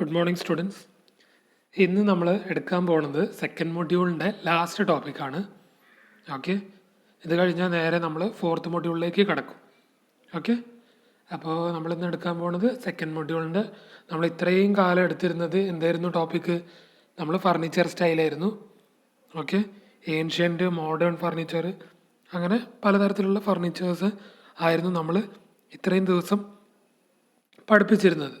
Good morning students. ഇന്ന് നമ്മൾ എടുക്കാൻ പോകുന്നത് സെക്കൻഡ് മൊഡ്യൂളിൻ്റെ ലാസ്റ്റ് ടോപ്പിക്കാണ്. ഓക്കെ, ഇത് കഴിഞ്ഞാൽ നേരെ നമ്മൾ ഫോർത്ത് മൊഡ്യൂളിലേക്ക് കിടക്കും. ഓക്കെ, അപ്പോൾ നമ്മളിന്ന് എടുക്കാൻ പോകുന്നത് സെക്കൻഡ് മൊഡ്യൂളിൻ്റെ നമ്മൾ ഇത്രയും കാലം എടുത്തിരുന്നത് എന്തായിരുന്നു ടോപ്പിക്ക്? നമ്മൾ ഫർണിച്ചർ സ്റ്റൈലായിരുന്നു. ഓക്കെ, ഏൻഷ്യൻ്റ്, മോഡേൺ ഫർണിച്ചർ, അങ്ങനെ പലതരത്തിലുള്ള ഫർണിച്ചേഴ്സ് ആയിരുന്നു നമ്മൾ ഇത്രയും ദിവസം പഠിപ്പിച്ചിരുന്നത്.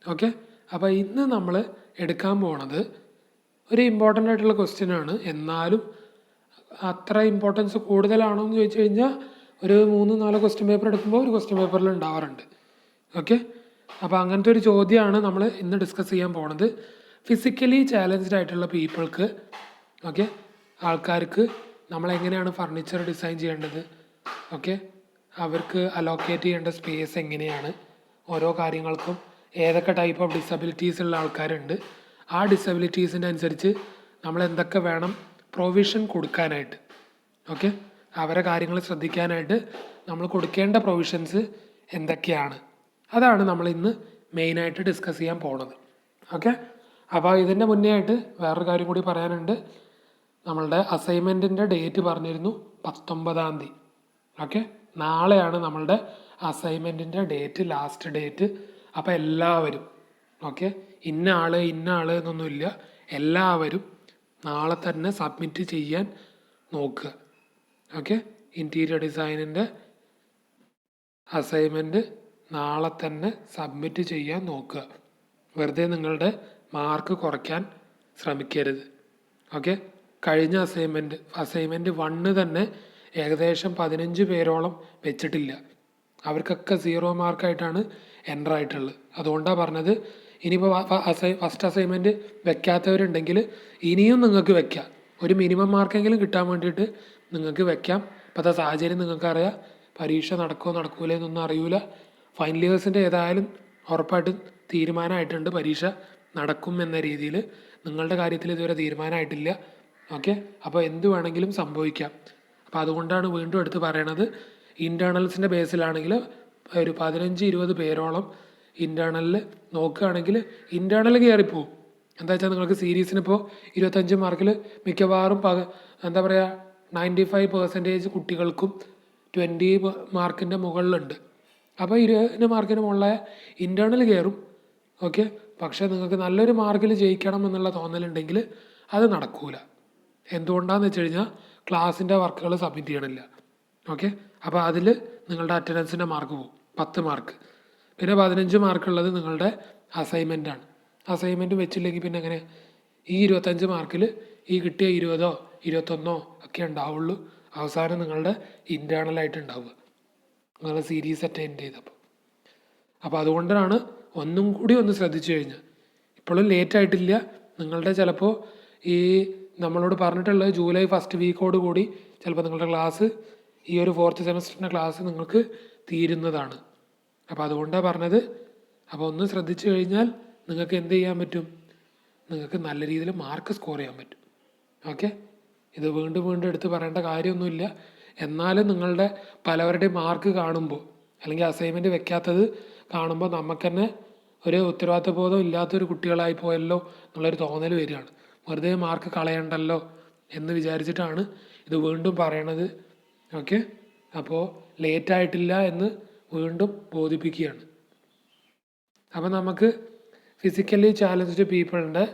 ഓക്കെ, അപ്പോൾ ഇന്ന് നമ്മൾ എടുക്കാൻ പോണത് ഒരു ഇമ്പോർട്ടൻ്റ് ആയിട്ടുള്ള ക്വസ്റ്റ്യൻ ആണ്. എന്നാലും അത്ര ഇമ്പോർട്ടൻസ് കൂടുതലാണോ എന്ന് ചോദിച്ചു കഴിഞ്ഞാൽ ഒരു 3-4 ക്വസ്റ്റ്യൻ പേപ്പർ എടുക്കുമ്പോൾ ഒരു ക്വസ്റ്റ്യൻ പേപ്പറിൽ ഉണ്ടാവാറുണ്ട്. ഓക്കെ, അപ്പോൾ അങ്ങനത്തെ ഒരു ചോദ്യമാണ് നമ്മൾ ഇന്ന് ഡിസ്കസ് ചെയ്യാൻ പോണത്. ഫിസിക്കലി ചാലഞ്ച്ഡ് ആയിട്ടുള്ള പീപ്പിൾക്ക്, ഓക്കെ, ആൾക്കാർക്ക് നമ്മളെങ്ങനെയാണ് ഫർണിച്ചർ ഡിസൈൻ ചെയ്യേണ്ടത്, ഓക്കെ, അവർക്ക് അലോക്കേറ്റ് ചെയ്യേണ്ട സ്പേസ് എങ്ങനെയാണ്, ഓരോ കാര്യങ്ങൾക്കും ഏതൊക്കെ ടൈപ്പ് ഓഫ് ഡിസബിലിറ്റീസ് ഉള്ള ആൾക്കാരുണ്ട്, ആ ഡിസബിലിറ്റീസിൻ്റെ അനുസരിച്ച് നമ്മൾ എന്തൊക്കെ വേണം പ്രൊവിഷൻ കൊടുക്കാനായിട്ട്, ഓക്കെ, അവരെ കാര്യങ്ങൾ ശ്രദ്ധിക്കാനായിട്ട് നമ്മൾ കൊടുക്കേണ്ട പ്രൊവിഷൻസ് എന്തൊക്കെയാണ്, അതാണ് നമ്മൾ ഇന്ന് മെയിനായിട്ട് ഡിസ്കസ് ചെയ്യാൻ പോണത്. ഓക്കെ, അപ്പോൾ ഇതിൻ്റെ മുന്നേ ആയിട്ട് വേറൊരു കാര്യം കൂടി പറയാനുണ്ട്. നമ്മളുടെ അസൈൻമെൻറ്റിൻ്റെ ഡേറ്റ് പറഞ്ഞിരുന്നു 19-ാം തീയതി. ഓക്കെ, നാളെയാണ് നമ്മളുടെ അസൈൻമെൻറ്റിൻ്റെ ഡേറ്റ്, ലാസ്റ്റ് ഡേറ്റ്. അപ്പോൾ എല്ലാവരും, ഓക്കെ, ഇന്ന ആൾ എന്നൊന്നുമില്ല, എല്ലാവരും നാളെ തന്നെ സബ്മിറ്റ് ചെയ്യാൻ നോക്കുക. ഓക്കെ, ഇൻറ്റീരിയർ ഡിസൈനിൻ്റെ അസൈൻമെൻറ്റ് നാളെ തന്നെ സബ്മിറ്റ് ചെയ്യാൻ നോക്കുക. വെറുതെ നിങ്ങളുടെ മാർക്ക് കുറയ്ക്കാൻ ശ്രമിക്കരുത്. ഓക്കെ, കഴിഞ്ഞ അസൈൻമെൻറ്റ് 1 തന്നെ ഏകദേശം 15 പേരോളം വെച്ചിട്ടില്ല. അവർക്കൊക്കെ 0 മാർക്കായിട്ടാണ് എൻ്റർ ആയിട്ടുള്ളത്. അതുകൊണ്ടാണ് പറഞ്ഞത്, ഇനിയിപ്പോൾ ഫസ്റ്റ് അസൈൻമെൻറ്റ് വെക്കാത്തവരുണ്ടെങ്കിൽ ഇനിയും നിങ്ങൾക്ക് വെക്കാം. ഒരു മിനിമം മാർക്കെങ്കിലും കിട്ടാൻ വേണ്ടിയിട്ട് നിങ്ങൾക്ക് വെക്കാം. ഇപ്പോഴത്തെ സാഹചര്യം നിങ്ങൾക്കറിയാം, പരീക്ഷ നടക്കൂല എന്നൊന്നും അറിയില്ല. ഫൈനൽ ഇയേഴ്സിൻ്റെ ഏതായാലും ഉറപ്പായിട്ടും തീരുമാനമായിട്ടുണ്ട്, പരീക്ഷ നടക്കും എന്ന രീതിയിൽ. നിങ്ങളുടെ കാര്യത്തിൽ ഇതുവരെ തീരുമാനമായിട്ടില്ല. ഓക്കെ, അപ്പോൾ എന്ത് വേണമെങ്കിലും സംഭവിക്കാം. അപ്പോൾ അതുകൊണ്ടാണ് വീണ്ടും എടുത്ത് പറയണത്, ഇൻറ്റേർണൽസിൻ്റെ ബേസിലാണെങ്കിൽ ഒരു 15-20 പേരോളം ഇൻറ്റേർണലിൽ നോക്കുകയാണെങ്കിൽ ഇൻറ്റേർണൽ കയറിപ്പോവും. എന്താ വെച്ചാൽ നിങ്ങൾക്ക് സീരീസിനിപ്പോൾ 25 മാർക്കിൽ മിക്കവാറും 95% കുട്ടികൾക്കും 20 മാർക്കിൻ്റെ മുകളിലുണ്ട്. അപ്പോൾ 20 മാർക്കിന് മുകളിലായ ഇൻറ്റേർണൽ കയറും. ഓക്കെ, പക്ഷേ നിങ്ങൾക്ക് നല്ലൊരു മാർക്കിൽ ജയിക്കണം എന്നുള്ള തോന്നലുണ്ടെങ്കിൽ അത് നടക്കൂല. എന്തുകൊണ്ടാണെന്ന് വെച്ച് കഴിഞ്ഞാൽ ക്ലാസ്സിൻ്റെ വർക്കുകൾ സബ്മിറ്റ് ചെയ്യണില്ല. ഓക്കെ, അപ്പോൾ അതിൽ നിങ്ങളുടെ അറ്റൻഡൻസിൻ്റെ മാർക്ക് പോകും, 10 മാർക്ക്. പിന്നെ 15 മാർക്കുള്ളത് നിങ്ങളുടെ അസൈൻമെൻറ്റാണ്. അസൈൻമെൻറ്റ് വെച്ചില്ലെങ്കിൽ പിന്നെ എങ്ങനെ ഈ 25 മാർക്കിൽ ഈ കിട്ടിയ 20-ഓ 21-ഓ ഒക്കെ ഉണ്ടാവുള്ളൂ അവസാനം നിങ്ങളുടെ ഇൻറ്റേർണലായിട്ട് ഉണ്ടാവുക, നിങ്ങളുടെ സീരീസ് അറ്റൻഡ് ചെയ്തപ്പോൾ. അപ്പോൾ അതുകൊണ്ടാണ് ഒന്നും കൂടി ഒന്ന് ശ്രദ്ധിച്ചു കഴിഞ്ഞാൽ, ഇപ്പോഴും ലേറ്റ് ആയിട്ടില്ല. നിങ്ങളുടെ ചിലപ്പോൾ ഈ നമ്മളോട് പറഞ്ഞിട്ടുള്ള ജൂലൈ ഫസ്റ്റ് വീക്കോട് കൂടി ചിലപ്പോൾ നിങ്ങളുടെ ക്ലാസ്, ഈ ഒരു 4th സെമസ്റ്ററിൻ്റെ ക്ലാസ് നിങ്ങൾക്ക് തീരുന്നതാണ്. അപ്പോൾ അതുകൊണ്ടാണ് പറഞ്ഞത്. അപ്പോൾ ഒന്ന് ശ്രദ്ധിച്ചു കഴിഞ്ഞാൽ നിങ്ങൾക്ക് എന്ത് ചെയ്യാൻ പറ്റും, നിങ്ങൾക്ക് നല്ല രീതിയിൽ മാർക്ക് സ്കോർ ചെയ്യാൻ പറ്റും. ഓക്കെ, ഇത് വീണ്ടും എടുത്ത് പറയേണ്ട കാര്യമൊന്നുമില്ല. എന്നാലും നിങ്ങളുടെ പലവരുടെയും മാർക്ക് കാണുമ്പോൾ, അല്ലെങ്കിൽ അസൈൻമെൻറ്റ് വെക്കാത്തത് കാണുമ്പോൾ നമുക്ക് തന്നെ ഒരു ഉത്തരവാദിത്വബോധം ഇല്ലാത്തൊരു കുട്ടികളായി പോയല്ലോ എന്നുള്ളൊരു തോന്നൽ വരികയാണ്. വെറുതെ മാർക്ക് കളയണ്ടല്ലോ എന്ന് വിചാരിച്ചിട്ടാണ് ഇത് വീണ്ടും പറയണത്. ഓക്കെ, അപ്പോൾ ലേറ്റായിട്ടില്ല എന്ന് വീണ്ടും ബോധിപ്പിക്കുകയാണ്. അപ്പോൾ നമുക്ക് ഫിസിക്കലി ചാലഞ്ച്ഡ് പീപ്പിളിൻ്റെ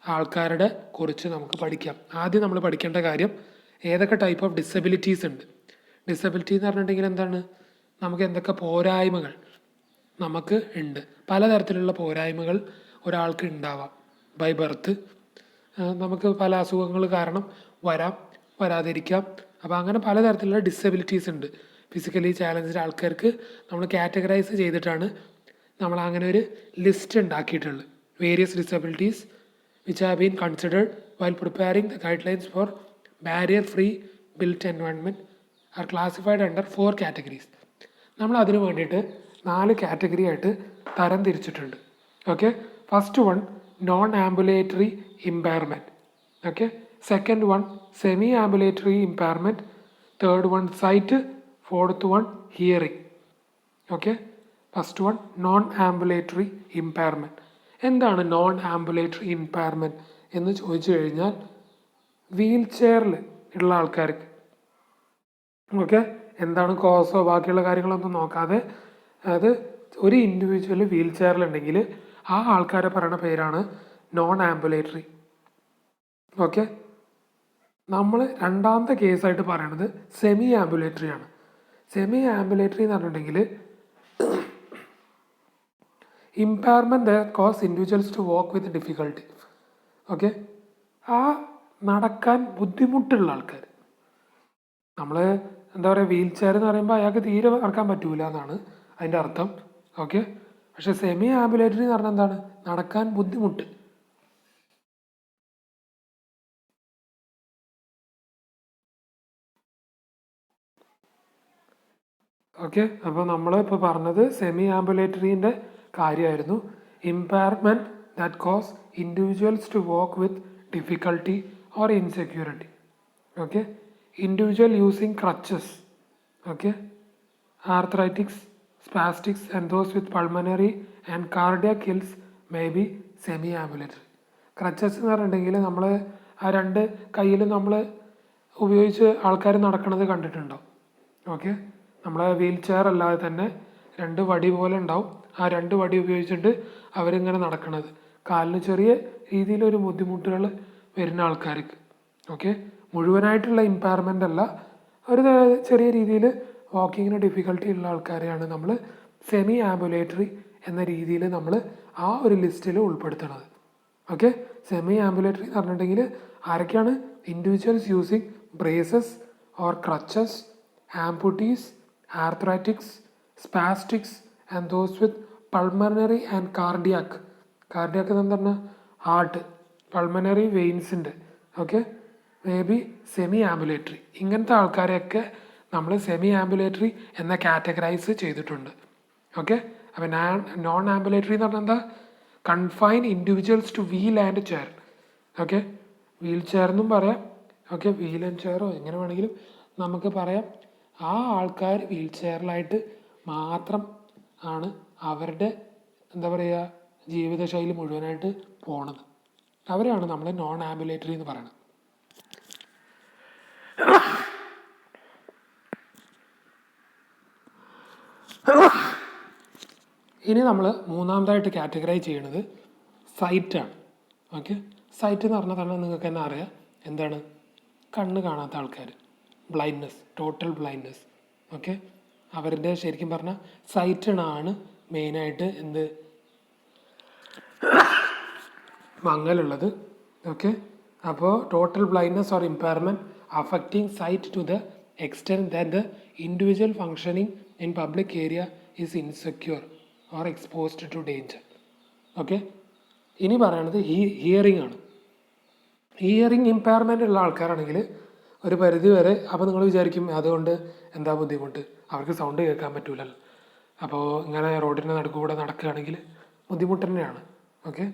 ആൾക്കാരുടെ കുറിച്ച് നമുക്ക് പഠിക്കാം. ആദ്യം നമ്മൾ പഠിക്കേണ്ട കാര്യം ഏതൊക്കെ ടൈപ്പ് ഓഫ് ഡിസബിലിറ്റീസ് ഉണ്ട്. ഡിസബിലിറ്റി എന്ന് പറഞ്ഞിട്ടുണ്ടെങ്കിൽ എന്താണ്, നമുക്ക് എന്തൊക്കെ പോരായ്മകൾ നമുക്ക് ഉണ്ട്. പലതരത്തിലുള്ള പോരായ്മകൾ ഒരാൾക്ക് ഉണ്ടാവാം ബൈ ബർത്ത്. നമുക്ക് പല അസുഖങ്ങൾ കാരണം വരാതിരിക്കാം. അപ്പോൾ അങ്ങനെ പലതരത്തിലുള്ള ഡിസബിലിറ്റീസ് ഉണ്ട്. ഫിസിക്കലി ചാലഞ്ച്ഡ് ആൾക്കാർക്ക് നമ്മൾ കാറ്റഗറൈസ് ചെയ്തിട്ടാണ് നമ്മൾ അങ്ങനെ ഒരു ലിസ്റ്റ് ഉണ്ടാക്കിയിട്ടുള്ളത്. Various disabilities which have been considered while preparing the guidelines for barrier free built environment are classified under 4 categories. നമ്മൾ അതിന് വേണ്ടിയിട്ട് 4 കാറ്റഗറി ആയിട്ട് തരം തിരിച്ചിട്ടുണ്ട്. Okay, first one non ambulatory impairment. Okay, second one semi ambulatory impairment, third one sight, fourth one hearing. Okay, first one non ambulatory impairment. എന്താണ് non ambulatory impairment എന്ന് ചോദിച്ചു കഴിഞ്ഞാൽ വീൽ ചെയറിൽ ഉള്ള ആൾക്കാർക്ക് ഓക്കെ എന്താണ് കോസോ ബാക്കിയുള്ള കാര്യങ്ങളൊന്നും നോക്കാതെ അത് ഒരു ഇൻഡിവിജ്വൽ വീൽ ചെയറിലുണ്ടെങ്കിൽ ആ ആൾക്കാരെ പറയുന്ന പേരാണ് നോൺ ആംബുലേറ്ററി. ഓക്കെ, നമ്മൾ രണ്ടാമത്തെ കേസായിട്ട് പറയണത് സെമി ആംബുലേറ്ററി ആണ്. സെമി ആംബുലേറ്ററി എന്ന് പറഞ്ഞിട്ടുണ്ടെങ്കിൽ impairment that cause individuals to walk with difficulty. Okay, ആ നടക്കാൻ ബുദ്ധിമുട്ടുള്ള ആൾക്കാർ, നമ്മൾ എന്താ പറയുക, വീൽ ചെയർ എന്ന് പറയുമ്പോൾ അയാൾക്ക് തീരെ നടക്കാൻ പറ്റൂല എന്നാണ് അതിൻ്റെ അർത്ഥം. ഓക്കെ, പക്ഷെ സെമി ആംബുലേറ്ററി എന്ന് പറഞ്ഞാൽ എന്താണ്, നടക്കാൻ ബുദ്ധിമുട്ട്. ഓക്കെ, അപ്പോൾ നമ്മൾ ഇപ്പോൾ പറഞ്ഞത് സെമി ആംബുലേറ്ററീൻ്റെ കാര്യമായിരുന്നു. Impairment that cause individuals to walk with difficulty or insecurity. Okay, individual using crutches, okay, arthritics, spastics and those with pulmonary and cardiac ills may be semi ambulatory. Crutches എന്ന് പറഞ്ഞിട്ടുണ്ടെങ്കിൽ നമ്മൾ ആ രണ്ട് കയ്യിലും നമ്മൾ ഉപയോഗിച്ച് ആൾക്കാർ നടക്കുന്നത് കണ്ടിട്ടുണ്ടോ? ഓക്കെ, നമ്മളെ വീൽ ചെയർ അല്ലാതെ തന്നെ രണ്ട് വടി പോലെ ഉണ്ടാവും, ആ രണ്ട് വടി ഉപയോഗിച്ചിട്ട് അവരിങ്ങനെ നടക്കണത്, കാലിന് ചെറിയ രീതിയിലൊരു ബുദ്ധിമുട്ടുകൾ വരുന്ന ആൾക്കാർക്ക്. ഓക്കെ, മുഴുവനായിട്ടുള്ള ഇമ്പയർമെൻ്റ് അല്ല, ഒരു ചെറിയ രീതിയിൽ വാക്കിങ്ങിന് ഡിഫിക്കൽട്ടി ഉള്ള ആൾക്കാരെയാണ് നമ്മൾ സെമി ആംബുലേറ്ററി എന്ന രീതിയിൽ നമ്മൾ ആ ഒരു ലിസ്റ്റിൽ ഉൾപ്പെടുത്തുന്നത്. ഓക്കെ, സെമി ആംബുലേറ്ററി എന്ന് പറഞ്ഞിട്ടുണ്ടെങ്കിൽ ആരൊക്കെയാണ്? Individuals using braces or crutches, amputees, arthritics, spastics and those with pulmonary and cardiac. Cardiac എന്ന് പറഞ്ഞാൽ ഹാർട്ട്, പൾമനറി വെയിൻസിൻ്റെ. Okay, may be semi ambulatory. ഇങ്ങനത്തെ ആൾക്കാരെയൊക്കെ നമ്മൾ സെമി ആംബുലേറ്ററി എന്ന കാറ്റഗറൈസ് ചെയ്തിട്ടുണ്ട്. ഓക്കെ, അപ്പോൾ നോൺ ആംബുലേറ്ററി എന്ന് പറഞ്ഞാൽ എന്താ? Confine individuals to wheel and chair. Okay, wheel chair എന്നും പറയാം. ഓക്കെ, വീൽ ആൻഡ് ചെയറോ എങ്ങനെ വേണമെങ്കിലും നമുക്ക് പറയാം. ആ ആൾക്കാർ വീൽ ചെയറിലായിട്ട് മാത്രം ആണ് അവരുടെ എന്താ പറയുക ജീവിതശൈലി മുഴുവനായിട്ട് പോണത്. അവരെയാണ് നമ്മൾ നോൺ ആംബുലേറ്ററി എന്ന് പറയുന്നത്. ഇനി നമ്മൾ മൂന്നാമതായിട്ട് കാറ്റഗറൈസ് ചെയ്യണത് സൈറ്റാണ്. ഓക്കെ, സൈറ്റ് എന്ന് പറഞ്ഞാൽ തന്നെ നിങ്ങൾക്ക് തന്നെ അറിയാം എന്താണ്, കണ്ണ് കാണാത്ത ആൾക്കാർ, ബ്ലൈൻഡ്നെസ്, ടോട്ടൽ ബ്ലൈൻഡ്നെസ്. ഓക്കെ, അവരുടെ ശരിക്കും പറഞ്ഞാൽ സൈറ്റിനാണ് മെയിനായിട്ട് എന്ത് മങ്ങലുള്ളത്. ഓക്കെ, അപ്പോൾ total blindness or impairment affecting sight to the extent that the individual functioning in public area is insecure or exposed to danger. Okay, ഇനി പറയണത് ഹിയറിംഗ് ആണ്. ഹിയറിംഗ് ഇമ്പയർമെൻ്റ് ഉള്ള ആൾക്കാരാണെങ്കിൽ ഒരു പരിധി വരെ, അപ്പോൾ നിങ്ങൾ വിചാരിക്കും അതുകൊണ്ട് എന്താ ബുദ്ധിമുട്ട്, അവർക്ക് സൗണ്ട് കേൾക്കാൻ പറ്റൂലല്ലോ. അപ്പോൾ ഇങ്ങനെ റോഡിൻ്റെ നടുക്കൂടെ നടക്കുകയാണെങ്കിൽ ബുദ്ധിമുട്ട് തന്നെയാണ്. ഓക്കെ,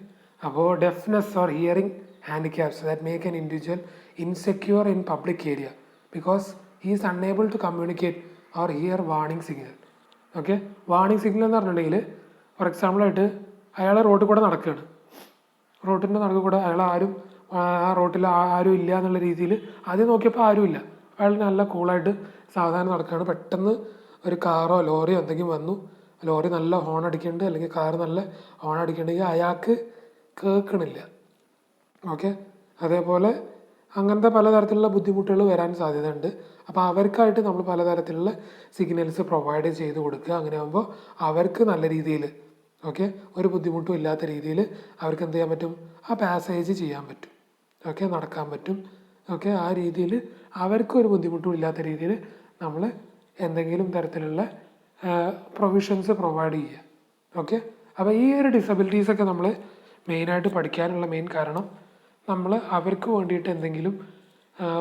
അപ്പോൾ deafness or hearing handicaps that make an individual insecure in public area because he is unable to communicate or hear warning signal. Okay, warning signal എന്ന് പറഞ്ഞിട്ടുണ്ടെങ്കിൽ ഫോർ എക്സാമ്പിളായിട്ട് അയാൾ റോഡിൽ കൂടെ നടക്കുകയാണ്, റോഡിൻ്റെ നടുക്ക് കൂടെ അയാൾ ആ റോട്ടിൽ ആരും ഇല്ല എന്നുള്ള രീതിയിൽ ആദ്യം നോക്കിയപ്പോൾ ആരുമില്ല, അയാൾ നല്ല കൂളായിട്ട് സാവധാനം നടക്കുകയാണ്. പെട്ടെന്ന് ഒരു കാറോ ലോറിയോ എന്തെങ്കിലും വന്നു, ലോറി നല്ല ഹോൺ അടിക്കുന്നുണ്ട് അല്ലെങ്കിൽ കാർ നല്ല ഹോൺ അടിക്കുന്നുണ്ടെങ്കിൽ അയാൾക്ക് കേൾക്കണില്ല. ഓക്കെ, അതേപോലെ അങ്ങനത്തെ പലതരത്തിലുള്ള ബുദ്ധിമുട്ടുകൾ വരാൻ സാധ്യതയുണ്ട്. അപ്പോൾ അവർക്കായിട്ട് നമ്മൾ പലതരത്തിലുള്ള സിഗ്നൽസ് പ്രൊവൈഡ് ചെയ്ത് കൊടുക്കുക. അങ്ങനെ ആകുമ്പോൾ അവർക്ക് നല്ല രീതിയിൽ ഓക്കെ ഒരു ബുദ്ധിമുട്ടും ഇല്ലാത്ത രീതിയിൽ അവർക്ക് എന്ത് ചെയ്യാൻ പറ്റും, ആ പാസേജ് ചെയ്യാൻ പറ്റും. ഓക്കെ, നടക്കാൻ പറ്റും. ഓക്കെ, ആ രീതിയിൽ അവർക്കൊരു ബുദ്ധിമുട്ടും ഇല്ലാത്ത രീതിയിൽ നമ്മൾ എന്തെങ്കിലും തരത്തിലുള്ള പ്രൊവിഷൻസ് പ്രൊവൈഡ് ചെയ്യുക. ഓക്കെ, അപ്പോൾ ഈ ഒരു ഡിസബിലിറ്റീസൊക്കെ നമ്മൾ മെയിനായിട്ട് പഠിക്കാനുള്ള മെയിൻ കാരണം നമ്മൾ അവർക്ക് വേണ്ടിയിട്ട് എന്തെങ്കിലും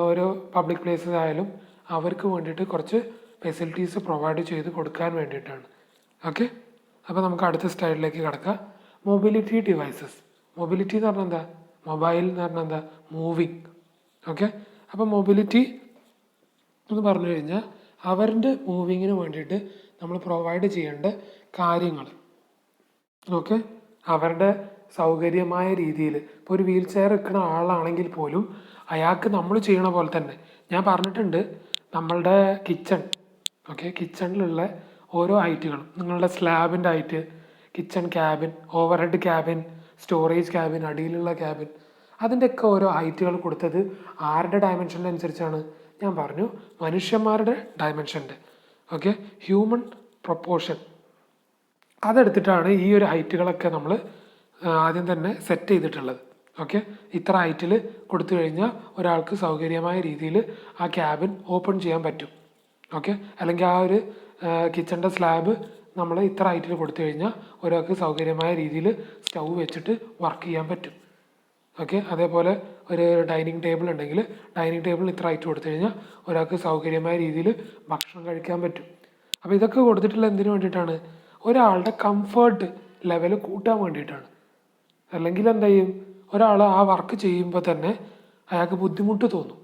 ഓരോ പബ്ലിക് പ്ലേസസ് ആയാലും അവർക്ക് വേണ്ടിയിട്ട് കുറച്ച് ഫെസിലിറ്റീസ് പ്രൊവൈഡ് ചെയ്ത് കൊടുക്കാൻ വേണ്ടിയിട്ടാണ്. ഓക്കെ, അപ്പോൾ നമുക്ക് അടുത്ത സ്റ്റൈലിലേക്ക് കിടക്കാം. Mobility devices. മൊബിലിറ്റി എന്ന് പറഞ്ഞാൽ എന്താ? മൊബൈൽ എന്ന് പറഞ്ഞാൽ എന്താ? മൂവിങ്. ഓക്കെ, അപ്പോൾ മൊബിലിറ്റി എന്ന് പറഞ്ഞു കഴിഞ്ഞാൽ അവരുടെ മൂവിങ്ങിന് വേണ്ടിയിട്ട് നമ്മൾ പ്രൊവൈഡ് ചെയ്യേണ്ട കാര്യങ്ങൾ. ഓക്കെ, അവരുടെ സൗകര്യമായ രീതിയിൽ, ഇപ്പോൾ ഒരു വീൽ ചെയർ വെക്കുന്ന ആളാണെങ്കിൽ പോലും അയാൾക്ക് നമ്മൾ ചെയ്യണ പോലെ തന്നെ, ഞാൻ പറഞ്ഞിട്ടുണ്ട് നമ്മളുടെ കിച്ചൺ, ഓക്കെ, കിച്ചണിലുള്ള ഓരോ ഹൈറ്റുകളും, നിങ്ങളുടെ സ്ലാബിൻ്റെ height, kitchen cabin, over head cabin, storage cabin, അടിയിലുള്ള ക്യാബിൻ, അതിൻ്റെയൊക്കെ ഓരോ ഹൈറ്റുകൾ കൊടുത്തത് ആരുടെ ഡയമെൻഷൻ്റെ അനുസരിച്ചാണ്? ഞാൻ പറഞ്ഞു മനുഷ്യന്മാരുടെ ഡയമെൻഷൻ്റെ, ഓക്കെ, ഹ്യൂമൻ പ്രൊപ്പോർഷൻ. അതെടുത്തിട്ടാണ് ഈ ഒരു ഹൈറ്റുകളൊക്കെ നമ്മൾ ആദ്യം തന്നെ സെറ്റ് ചെയ്തിട്ടുള്ളത്. ഓക്കെ, ഇത്ര ഹൈറ്റിൽ കൊടുത്തു കഴിഞ്ഞാൽ ഒരാൾക്ക് സൗകര്യമായ രീതിയിൽ ആ ക്യാബിൻ ഓപ്പൺ ചെയ്യാൻ പറ്റും. ഓക്കെ, അല്ലെങ്കിൽ ആ ഒരു കിച്ചണിൻ്റെ സ്ലാബ് നമ്മൾ ഇത്ര ഹൈറ്റിൽ കൊടുത്തു കഴിഞ്ഞാൽ ഒരാൾക്ക് സൗകര്യമായ രീതിയിൽ സ്റ്റൗ വെച്ചിട്ട് വർക്ക് ചെയ്യാൻ പറ്റും. ഓക്കെ, അതേപോലെ ഒരു ഡൈനിങ് ടേബിൾ ഉണ്ടെങ്കിൽ ഡൈനിങ് ടേബിളിന് ഇത്ര ഹൈറ്റ് കൊടുത്തു കഴിഞ്ഞാൽ ഒരാൾക്ക് സൗകര്യമായ രീതിയിൽ ഭക്ഷണം കഴിക്കാൻ പറ്റും. അപ്പോൾ ഇതൊക്കെ കൊടുത്തിട്ടുള്ള എന്തിനു വേണ്ടിയിട്ടാണ്? ഒരാളുടെ കംഫർട്ട് ലെവൽ കൂട്ടാൻ വേണ്ടിയിട്ടാണ്. അല്ലെങ്കിൽ എന്താ ചെയ്യും, ഒരാൾ ആ വർക്ക് ചെയ്യുമ്പോൾ തന്നെ അയാൾക്ക് ബുദ്ധിമുട്ട് തോന്നും.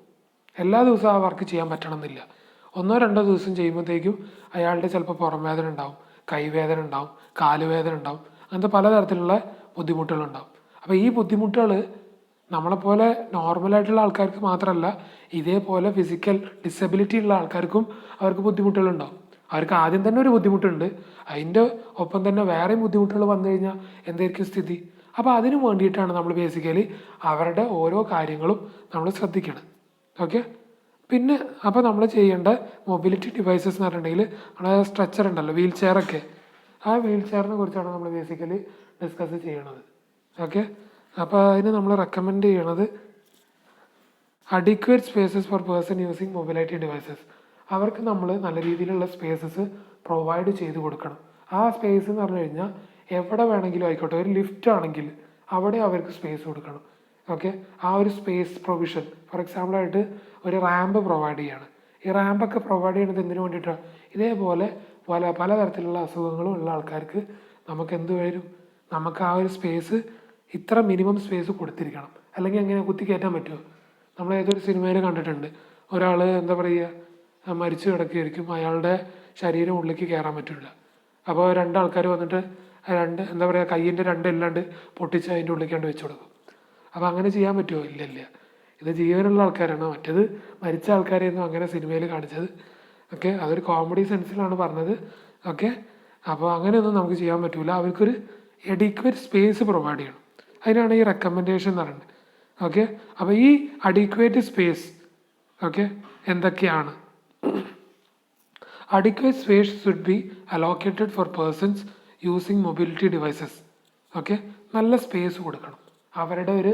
എല്ലാ ദിവസവും ആ വർക്ക് ചെയ്യാൻ പറ്റണം എന്നില്ല. 1-2 ദിവസം ചെയ്യുമ്പോഴത്തേക്കും അയാളുടെ ചിലപ്പോൾ പുറം വേദന ഉണ്ടാവും, കൈവേദന ഉണ്ടാവും, കാലുവേദന ഉണ്ടാവും, അങ്ങനത്തെ പലതരത്തിലുള്ള ബുദ്ധിമുട്ടുകളുണ്ടാവും. അപ്പോൾ ഈ ബുദ്ധിമുട്ടുകൾ നമ്മളെപ്പോലെ നോർമലായിട്ടുള്ള ആൾക്കാർക്ക് മാത്രമല്ല, ഇതേപോലെ ഫിസിക്കൽ ഡിസബിലിറ്റി ഉള്ള ആൾക്കാർക്കും അവർക്ക് ബുദ്ധിമുട്ടുകളുണ്ടാവും. അവർക്ക് ആദ്യം തന്നെ ഒരു ബുദ്ധിമുട്ടുണ്ട്, അതിൻ്റെ ഒപ്പം തന്നെ വേറെയും ബുദ്ധിമുട്ടുകൾ വന്നു കഴിഞ്ഞാൽ എന്തായിരിക്കും സ്ഥിതി? അപ്പോൾ അതിന് വേണ്ടിയിട്ടാണ് നമ്മൾ ബേസിക്കലി അവരുടെ ഓരോ കാര്യങ്ങളും നമ്മൾ ശ്രദ്ധിക്കണം. ഓക്കെ, പിന്നെ അപ്പോൾ നമ്മൾ ചെയ്യേണ്ട മൊബിലിറ്റി ഡിവൈസസ് എന്ന് പറഞ്ഞിട്ടുണ്ടെങ്കിൽ നമ്മുടെ സ്ട്രെച്ചർ ഉണ്ടല്ലോ, വീൽ ചെയറൊക്കെ, ആ വീൽ ചെയറിനെ കുറിച്ചാണ് നമ്മൾ ബേസിക്കലി ഡിസ്കസ് ചെയ്യണത്. ഓക്കെ, അപ്പോൾ അതിന് നമ്മൾ റെക്കമെൻഡ് ചെയ്യണത് adequate spaces for person using mobility devices. അവർക്ക് നമ്മൾ നല്ല രീതിയിലുള്ള സ്പേസസ് പ്രൊവൈഡ് ചെയ്ത് കൊടുക്കണം. ആ സ്പേസ് എന്ന് പറഞ്ഞു കഴിഞ്ഞാൽ എവിടെ വേണമെങ്കിലും ആയിക്കോട്ടെ, ഒരു ലിഫ്റ്റ് ആണെങ്കിൽ അവിടെ അവർക്ക് സ്പേസ് കൊടുക്കണം. ഓക്കെ, ആ ഒരു സ്പേസ് പ്രൊവിഷൻ, ഫോർ എക്സാമ്പിളായിട്ട് ഒരു റാമ്പ് പ്രൊവൈഡ് ചെയ്യണം. ഈ റാമ്പൊക്കെ പ്രൊവൈഡ് ചെയ്യുന്നത് എന്തിനു വേണ്ടിയിട്ടാണ്? ഇതേപോലെ പലതരത്തിലുള്ള അസുഖങ്ങളും ഉള്ള ആൾക്കാർക്ക് നമുക്ക് എന്ത് വരും, നമുക്ക് ആ ഒരു സ്പേസ് ഇത്ര മിനിമം സ്പേസ് കൊടുത്തിരിക്കണം. അല്ലെങ്കിൽ എങ്ങനെ കുത്തി കയറ്റാൻ പറ്റുമോ? നമ്മൾ ഏതൊരു സിനിമയിൽ കണ്ടിട്ടുണ്ട്, ഒരാൾ എന്താ പറയുക മരിച്ചു കിടക്കുകയായിരിക്കും, അയാളുടെ ശരീരം ഉള്ളിലേക്ക് കയറാൻ പറ്റില്ല. അപ്പോൾ 2 ആൾക്കാർ വന്നിട്ട് എന്താ പറയുക കയ്യിൻ്റെ 2 എല്ലാണ്ട് പൊട്ടിച്ച് അതിൻ്റെ ഉള്ളിലേക്കാണ്ട് വെച്ച് കൊടുക്കും. അപ്പോൾ അങ്ങനെ ചെയ്യാൻ പറ്റുമോ? ഇല്ല. ഇത് ജീവനുള്ള ആൾക്കാരാണ്, മറ്റേത് മരിച്ച ആൾക്കാരെയൊന്നും അങ്ങനെ സിനിമയിൽ കാണിച്ചത്. ഓക്കെ, അതൊരു കോമഡി സെൻസിലാണ് പറഞ്ഞത്. ഓക്കെ, അപ്പോൾ അങ്ങനെയൊന്നും നമുക്ക് ചെയ്യാൻ പറ്റില്ല. അവർക്കൊരു എഡിക്വേറ്റ് സ്പേസ് പ്രൊവൈഡ് ചെയ്യണം. അതിനാണ് ഈ റെക്കമെൻഡേഷൻ എന്ന് പറയുന്നത്. ഓക്കെ, അപ്പോൾ ഈ അഡിക്വേറ്റ് സ്പേസ് ഓക്കെ എന്തൊക്കെയാണ്? Adequate space should be allocated for persons using mobility devices. Okay, നല്ല സ്പേസ് കൊടുക്കണം. അവരുടെ ഒരു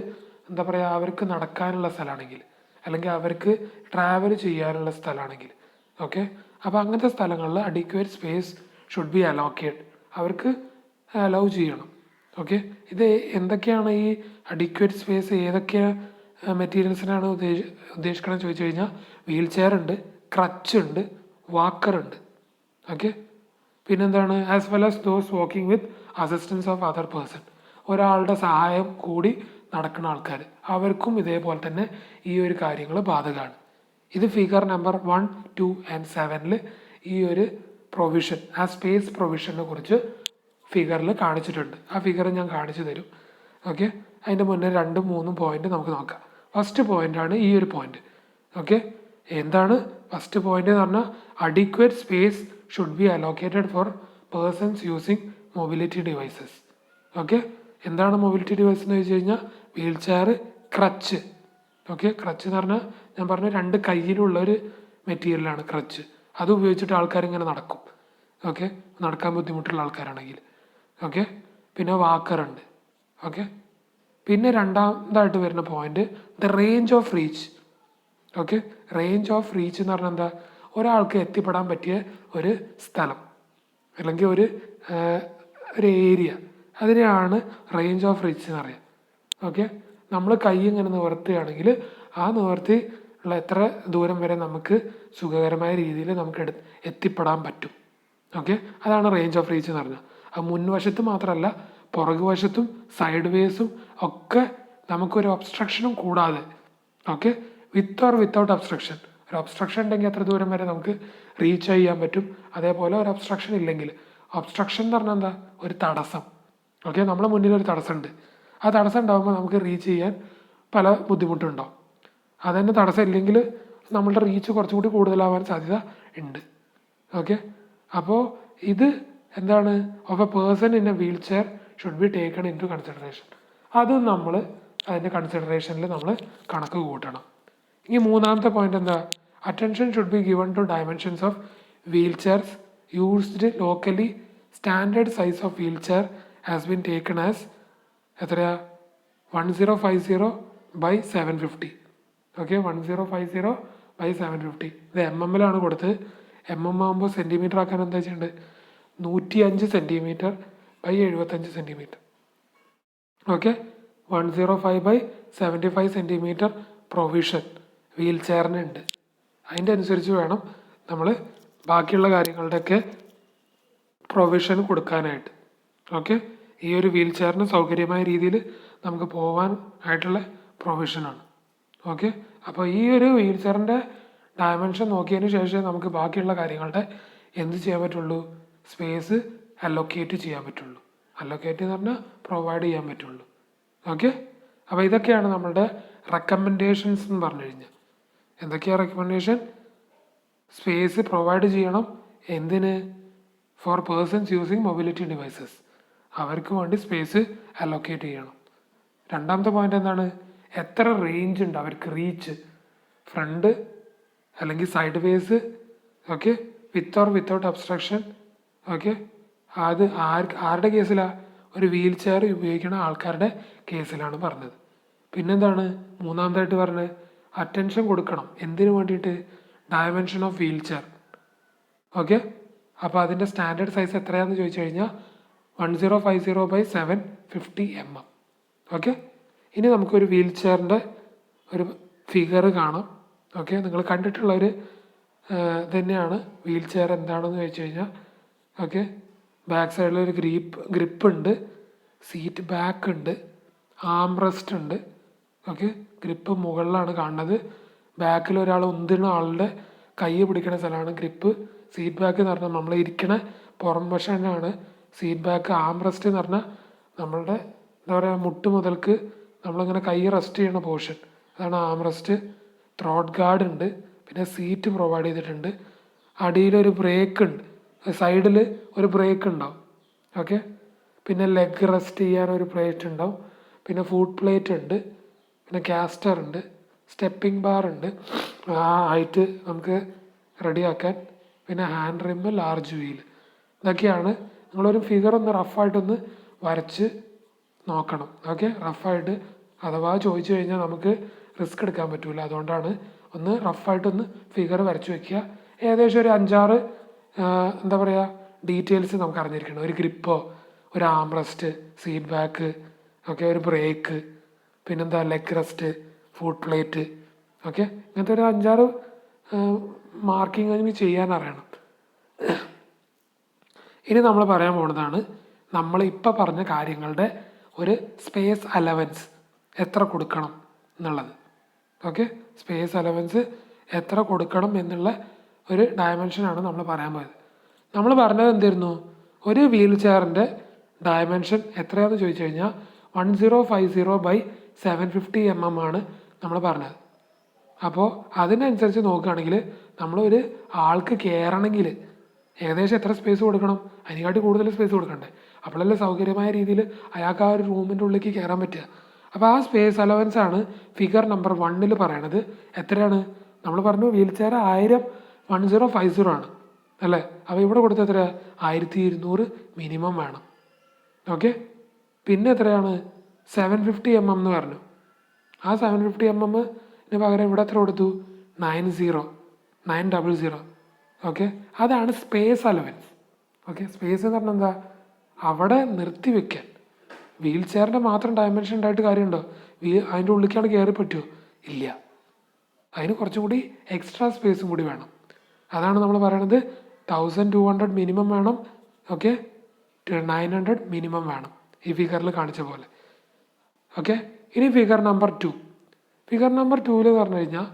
എന്താ പറയുക, അവർക്ക് നടക്കാനുള്ള സ്ഥലമാണെങ്കിൽ, അല്ലെങ്കിൽ അവർക്ക് ട്രാവൽ ചെയ്യാനുള്ള സ്ഥലമാണെങ്കിൽ, ഓക്കെ, അപ്പോൾ അങ്ങനത്തെ സ്ഥലങ്ങളിൽ adequate space should B allocate, അവർക്ക് അലൗ ചെയ്യണം. ഓക്കെ, ഇത് എന്തൊക്കെയാണ് ഈ അഡിക്വേറ്റ് സ്പേസ്? ഏതൊക്കെ മെറ്റീരിയൽസിനാണ് ഉദ്ദേശിക്കണമെന്ന് ചോദിച്ചു കഴിഞ്ഞാൽ വീൽ ചെയർ ഉണ്ട്, ക്രച്ച് ഉണ്ട്, വാക്കർ ഉണ്ട്. ഓക്കെ, പിന്നെന്താണ്? As well as those walking with assistance of other person, ഒരാളുടെ സഹായം കൂടി നടക്കുന്ന ആൾക്കാർ, അവർക്കും ഇതേപോലെ തന്നെ ഈ ഒരു കാര്യങ്ങൾ ബാധകമാണ്. ഇത് ഫിഗർ നമ്പർ 1, 2 and 7 ഈ ഒരു പ്രൊവിഷൻ, ആ സ്പേസ് പ്രൊവിഷനെ കുറിച്ച് ഫിഗറിൽ കാണിച്ചിട്ടുണ്ട്. ആ ഫിഗർ ഞാൻ കാണിച്ചു തരും. ഓക്കെ, അതിൻ്റെ മുന്നേ 2, 3 പോയിന്റ് നമുക്ക് നോക്കാം. ഫസ്റ്റ് പോയിന്റാണ് ഈ ഒരു പോയിന്റ്. ഓക്കെ, എന്താണ് ഫസ്റ്റ് പോയിന്റ് എന്ന് പറഞ്ഞാൽ? Adequate space should be allocated for persons using mobility devices. Okay, എന്താണ് മൊബിലിറ്റി ഡിവൈസ് എന്ന് വെച്ച് കഴിഞ്ഞാൽ wheel chair, crutch. Okay, crutch എന്ന് പറഞ്ഞാൽ ഞാൻ പറഞ്ഞ 2 കയ്യിലുള്ള ഒരു മെറ്റീരിയലാണ് ക്രച്ച്. അത് ഉപയോഗിച്ചിട്ട് ആൾക്കാർ ഇങ്ങനെ നടക്കും. ഓക്കെ, നടക്കാൻ ബുദ്ധിമുട്ടുള്ള ആൾക്കാരാണെങ്കിൽ. ഓക്കെ, പിന്നെ വാക്കറുണ്ട്. ഓക്കെ, പിന്നെ രണ്ടാമതായിട്ട് വരുന്ന point the range of reach. Okay, range of reach എന്ന് പറഞ്ഞാൽ എന്താ? ഒരാൾക്ക് എത്തിപ്പെടാൻ പറ്റിയ ഒരു സ്ഥലം അല്ലെങ്കിൽ ഒരു ഏരിയ, അതിനെയാണ് റേഞ്ച് ഓഫ് റീച്ച് എന്ന് പറയുക. ഓക്കെ, നമ്മൾ കൈ ഇങ്ങനെ നിവർത്തുകയാണെങ്കിൽ ആ നിവർത്തി ഉള്ള എത്ര ദൂരം വരെ നമുക്ക് സുഖകരമായ രീതിയിൽ നമുക്ക് എത്തിപ്പെടാൻ പറ്റും. ഓക്കെ, അതാണ് റേഞ്ച് ഓഫ് റീച്ച് എന്ന് പറഞ്ഞാൽ. അത് മുൻവശത്ത് മാത്രമല്ല, പുറകുവശത്തും സൈഡ് വേസും ഒക്കെ നമുക്കൊരു ഒബ്സ്ട്രക്ഷനും കൂടാതെ, okay, with or without obstruction. ഒരു ഒബ്സ്ട്രക്ഷൻ ഉണ്ടെങ്കിൽ എത്ര ദൂരം വരെ നമുക്ക് റീച്ച് ചെയ്യാൻ പറ്റും, അതേപോലെ ഒരു ഒബ്സ്ട്രക്ഷൻ ഇല്ലെങ്കിൽ. ഒബ്സ്ട്രക്ഷൻ എന്ന് പറഞ്ഞാൽ എന്താ? ഒരു തടസ്സം. ഓക്കെ, നമ്മുടെ മുന്നിൽ ഒരു തടസ്സമുണ്ട്, ആ തടസ്സം ഉണ്ടാകുമ്പോൾ നമുക്ക് റീച്ച് ചെയ്യാൻ പല ബുദ്ധിമുട്ടുണ്ടാവും. അതുതന്നെ തടസ്സം ഇല്ലെങ്കിൽ നമ്മളുടെ റീച്ച് കുറച്ചും കൂടി കൂടുതലാവാൻ സാധ്യത ഉണ്ട്. ഓക്കെ, അപ്പോൾ ഇത് എന്താണ്, of a person in a wheel chair should be taken into consideration. അതും നമ്മൾ അതിൻ്റെ കൺസിഡറേഷനിൽ നമ്മൾ കണക്ക് കൂട്ടണം. ഇനി മൂന്നാമത്തെ പോയിന്റ് എന്താ, attention should be given to dimensions of wheel chairs used locally. Standard size of wheel chair has been taken as എത്രയാ 1050/750. ഓക്കെ, 1050/750. ഇത് MM-ലാണ് കൊടുത്തത്. MM ആകുമ്പോൾ സെൻറ്റിമീറ്റർ ആക്കാൻ എന്താ വെച്ചിട്ടുണ്ട്, 105 cm/75 cm. Okay, 105/75 cm provision wheel ചെയറിനുണ്ട്. അതിൻ്റെ അനുസരിച്ച് വേണം നമ്മൾ ബാക്കിയുള്ള കാര്യങ്ങളുടെയൊക്കെ പ്രൊവിഷൻ കൊടുക്കാനായിട്ട്. ഓക്കെ, ഈ ഒരു വീൽ ചെയറിന് സൗകര്യമായ രീതിയിൽ നമുക്ക് പോകാൻ ആയിട്ടുള്ള പ്രൊവിഷനാണ്. ഓക്കെ, അപ്പോൾ ഈ ഒരു വീൽ ചെയറിൻ്റെ ഡയമെൻഷൻ നോക്കിയതിന് ശേഷം നമുക്ക് ബാക്കിയുള്ള കാര്യങ്ങളുടെ എന്ത് ചെയ്യാൻ പറ്റുള്ളൂ, സ്പേസ് അലോക്കേറ്റ് ചെയ്യാൻ പറ്റുള്ളൂ. അലോക്കേറ്റ് എന്ന് പറഞ്ഞാൽ പ്രൊവൈഡ് ചെയ്യാൻ പറ്റുള്ളൂ. ഓക്കെ, അപ്പോൾ ഇതൊക്കെയാണ് നമ്മളുടെ റെക്കമെൻഡേഷൻസ് എന്ന് പറഞ്ഞു കഴിഞ്ഞാൽ. എന്തൊക്കെയാണ് റെക്കമെൻഡേഷൻ? സ്പേസ് പ്രൊവൈഡ് ചെയ്യണം. എന്തിന്? For persons using mobility devices. അവർക്ക് വേണ്ടി സ്പേസ് അലോക്കേറ്റ് ചെയ്യണം. രണ്ടാമത്തെ പോയിന്റ് എന്താണ്, എത്ര റേഞ്ച് ഉണ്ട് അവർക്ക്, റീച്ച്, ഫ്രണ്ട് അല്ലെങ്കിൽ side ways. Okay, with or without obstruction. Okay, അത് ആരുടെ കേസിലാണ്? ഒരു വീൽ ചെയർ ഉപയോഗിക്കുന്ന ആൾക്കാരുടെ കേസിലാണ് പറഞ്ഞത്. പിന്നെന്താണ് മൂന്നാമതായിട്ട് പറഞ്ഞത്, അറ്റൻഷൻ കൊടുക്കണം. എന്തിനു വേണ്ടിയിട്ട്? Dimension of wheel chair. Okay, അപ്പോൾ അതിൻ്റെ സ്റ്റാൻഡേർഡ് സൈസ് എത്രയാണെന്ന് ചോദിച്ചു കഴിഞ്ഞാൽ 1050/750 mm. ഓക്കെ, ഇനി നമുക്കൊരു വീൽ ചെയറിൻ്റെ ഒരു ഫിഗർ കാണാം. ഓക്കെ, നിങ്ങൾ കണ്ടിട്ടുള്ളൊരു തന്നെയാണ് വീൽ ചെയർ. എന്താണെന്ന് ചോദിച്ചു കഴിഞ്ഞാൽ, ഓക്കെ, ബാക്ക് സൈഡിലൊരു ഗ്രിപ്പ് ഉണ്ട്, സീറ്റ് ബാക്ക് ഉണ്ട്, ആം റെസ്റ്റ് ഉണ്ട്. ഓക്കെ, ഗ്രിപ്പ് മുകളിലാണ് കാണുന്നത്. ബാക്കിൽ ഒരാൾ ഉന്തുന്ന ആളുടെ കൈ പിടിക്കുന്ന സ്ഥലമാണ് ഗ്രിപ്പ്. സീറ്റ് ബാക്ക് എന്ന് പറഞ്ഞാൽ നമ്മൾ ഇരിക്കണ പുറം വശമാണ് സീറ്റ് ബാക്ക്. ആം റെസ്റ്റ് എന്ന് പറഞ്ഞാൽ നമ്മളുടെ എന്താ പറയുക, മുട്ട് മുതൽക്ക് നമ്മളിങ്ങനെ കൈ റെസ്റ്റ് ചെയ്യുന്ന പോർഷൻ, അതാണ് ആം റെസ്റ്റ്. ത്രോട്ട് ഗാർഡ് ഉണ്ട്, പിന്നെ സീറ്റ് പ്രൊവൈഡ് ചെയ്തിട്ടുണ്ട്. അടിയിലൊരു ബ്രേക്ക് ഉണ്ട്, സൈഡിൽ ഒരു ബ്രേക്ക് ഉണ്ടാവും. ഓക്കെ, പിന്നെ ലെഗ് റെസ്റ്റ് ചെയ്യാൻ ഒരു പ്ലേറ്റ് ഉണ്ടാവും. പിന്നെ ഫുഡ് പ്ലേറ്റ് ഉണ്ട്, പിന്നെ കാസ്റ്റർ ഉണ്ട്, സ്റ്റെപ്പിംഗ് ബാർ ഉണ്ട്, ആ ഹൈറ്റ് നമുക്ക് റെഡിയാക്കാൻ. പിന്നെ ഹാൻഡ് റിമ്മ്, ലാർജ് വീൽ. ഇതൊക്കെയാണ്. നിങ്ങളൊരു ഫിഗർ ഒന്ന് റഫായിട്ടൊന്ന് വരച്ച് നോക്കണം. ഓക്കെ, റഫായിട്ട്, അഥവാ ചോദിച്ചു കഴിഞ്ഞാൽ നമുക്ക് റിസ്ക് എടുക്കാൻ പറ്റില്ല. അതുകൊണ്ടാണ് ഒന്ന് റഫായിട്ടൊന്ന് ഫിഗർ വരച്ച് വയ്ക്കുക. ഏകദേശം ഒരു 5-6 എന്താ പറയുക ഡീറ്റെയിൽസ് നമുക്ക് അറിഞ്ഞിരിക്കണം. ഒരു ഗ്രിപ്പോ, ഒരു ആം റെസ്റ്റ്, സീറ്റ് ബാക്ക്, ഓക്കെ, ഒരു ബ്രേക്ക്, പിന്നെന്താ leg rest, food plate. Okay, ഇങ്ങനത്തെ ഒരു 5-6 മാർക്കിംഗ് അതിന് ചെയ്യാൻ അറിയണം. ഇനി നമ്മൾ പറയാൻ പോകുന്നതാണ് നമ്മൾ ഇപ്പോൾ പറഞ്ഞ കാര്യങ്ങളുടെ ഒരു സ്പേസ് അലവൻസ് എത്ര കൊടുക്കണം എന്നുള്ളത്. ഓക്കെ, സ്പേസ് അലവൻസ് എത്ര കൊടുക്കണം എന്നുള്ള ഒരു ഡയമെൻഷനാണ് നമ്മൾ പറയാൻ പോയത്. നമ്മൾ പറഞ്ഞത് എന്തായിരുന്നു, ഒരു വീൽ ചെയറിൻ്റെ ഡയമെൻഷൻ എത്രയാണെന്ന് ചോദിച്ചു കഴിഞ്ഞാൽ 1050/750 mm ആണ് നമ്മൾ പറഞ്ഞത്. അപ്പോൾ അതിനനുസരിച്ച് നോക്കുകയാണെങ്കിൽ നമ്മളൊരു ആൾക്ക് കയറണമെങ്കിൽ ഏകദേശം എത്ര സ്പേസ് കൊടുക്കണം? അതിനെക്കാട്ടി കൂടുതൽ സ്പേസ് കൊടുക്കണ്ടേ? അപ്പോഴല്ലേ സൗകര്യമായ രീതിയിൽ അയാൾക്ക് ആ ഒരു റൂമിൻ്റെ ഉള്ളിലേക്ക് കയറാൻ പറ്റുക. അപ്പോൾ ആ സ്പേസ് അലവൻസ് ആണ് ഫിഗർ നമ്പർ 1 പറയണത്. എത്രയാണ്? നമ്മൾ പറഞ്ഞു വീൽ ചെയർ 1050 ആണ് അല്ലേ? അപ്പോൾ ഇവിടെ കൊടുത്ത എത്ര? 1200 മിനിമം വേണം. ഓക്കെ, പിന്നെ എത്രയാണ്? 750 mm എന്ന് പറഞ്ഞു. ആ 750 mm പകരം ഇവിടെ എത്ര കൊടുത്തു? 900. ഓക്കെ, അതാണ് സ്പേസ് അലവൻസ്. ഓക്കെ, സ്പേസ് എന്ന് പറഞ്ഞാൽ എന്താ? അവിടെ നിർത്തി വെക്കാൻ. വീൽ ചെയറിൻ്റെ മാത്രം ഡയമെൻഷൻ ഉണ്ടായിട്ട് കാര്യമുണ്ടോ? അതിൻ്റെ ഉള്ളിലേക്കാണ് കയറി പറ്റുമോ? ഇല്ല. അതിന് കുറച്ചും കൂടി എക്സ്ട്രാ സ്പേസും കൂടി വേണം. അതാണ് നമ്മൾ പറയണത് 1200 മിനിമം വേണം. ഓക്കെ, 900 മിനിമം വേണം, ഈ ഫിഗറിൽ കാണിച്ച പോലെ. ഓക്കെ, ഇനി ഫിഗർ നമ്പർ 2. ഫിഗർ നമ്പർ 2 പറഞ്ഞു കഴിഞ്ഞാൽ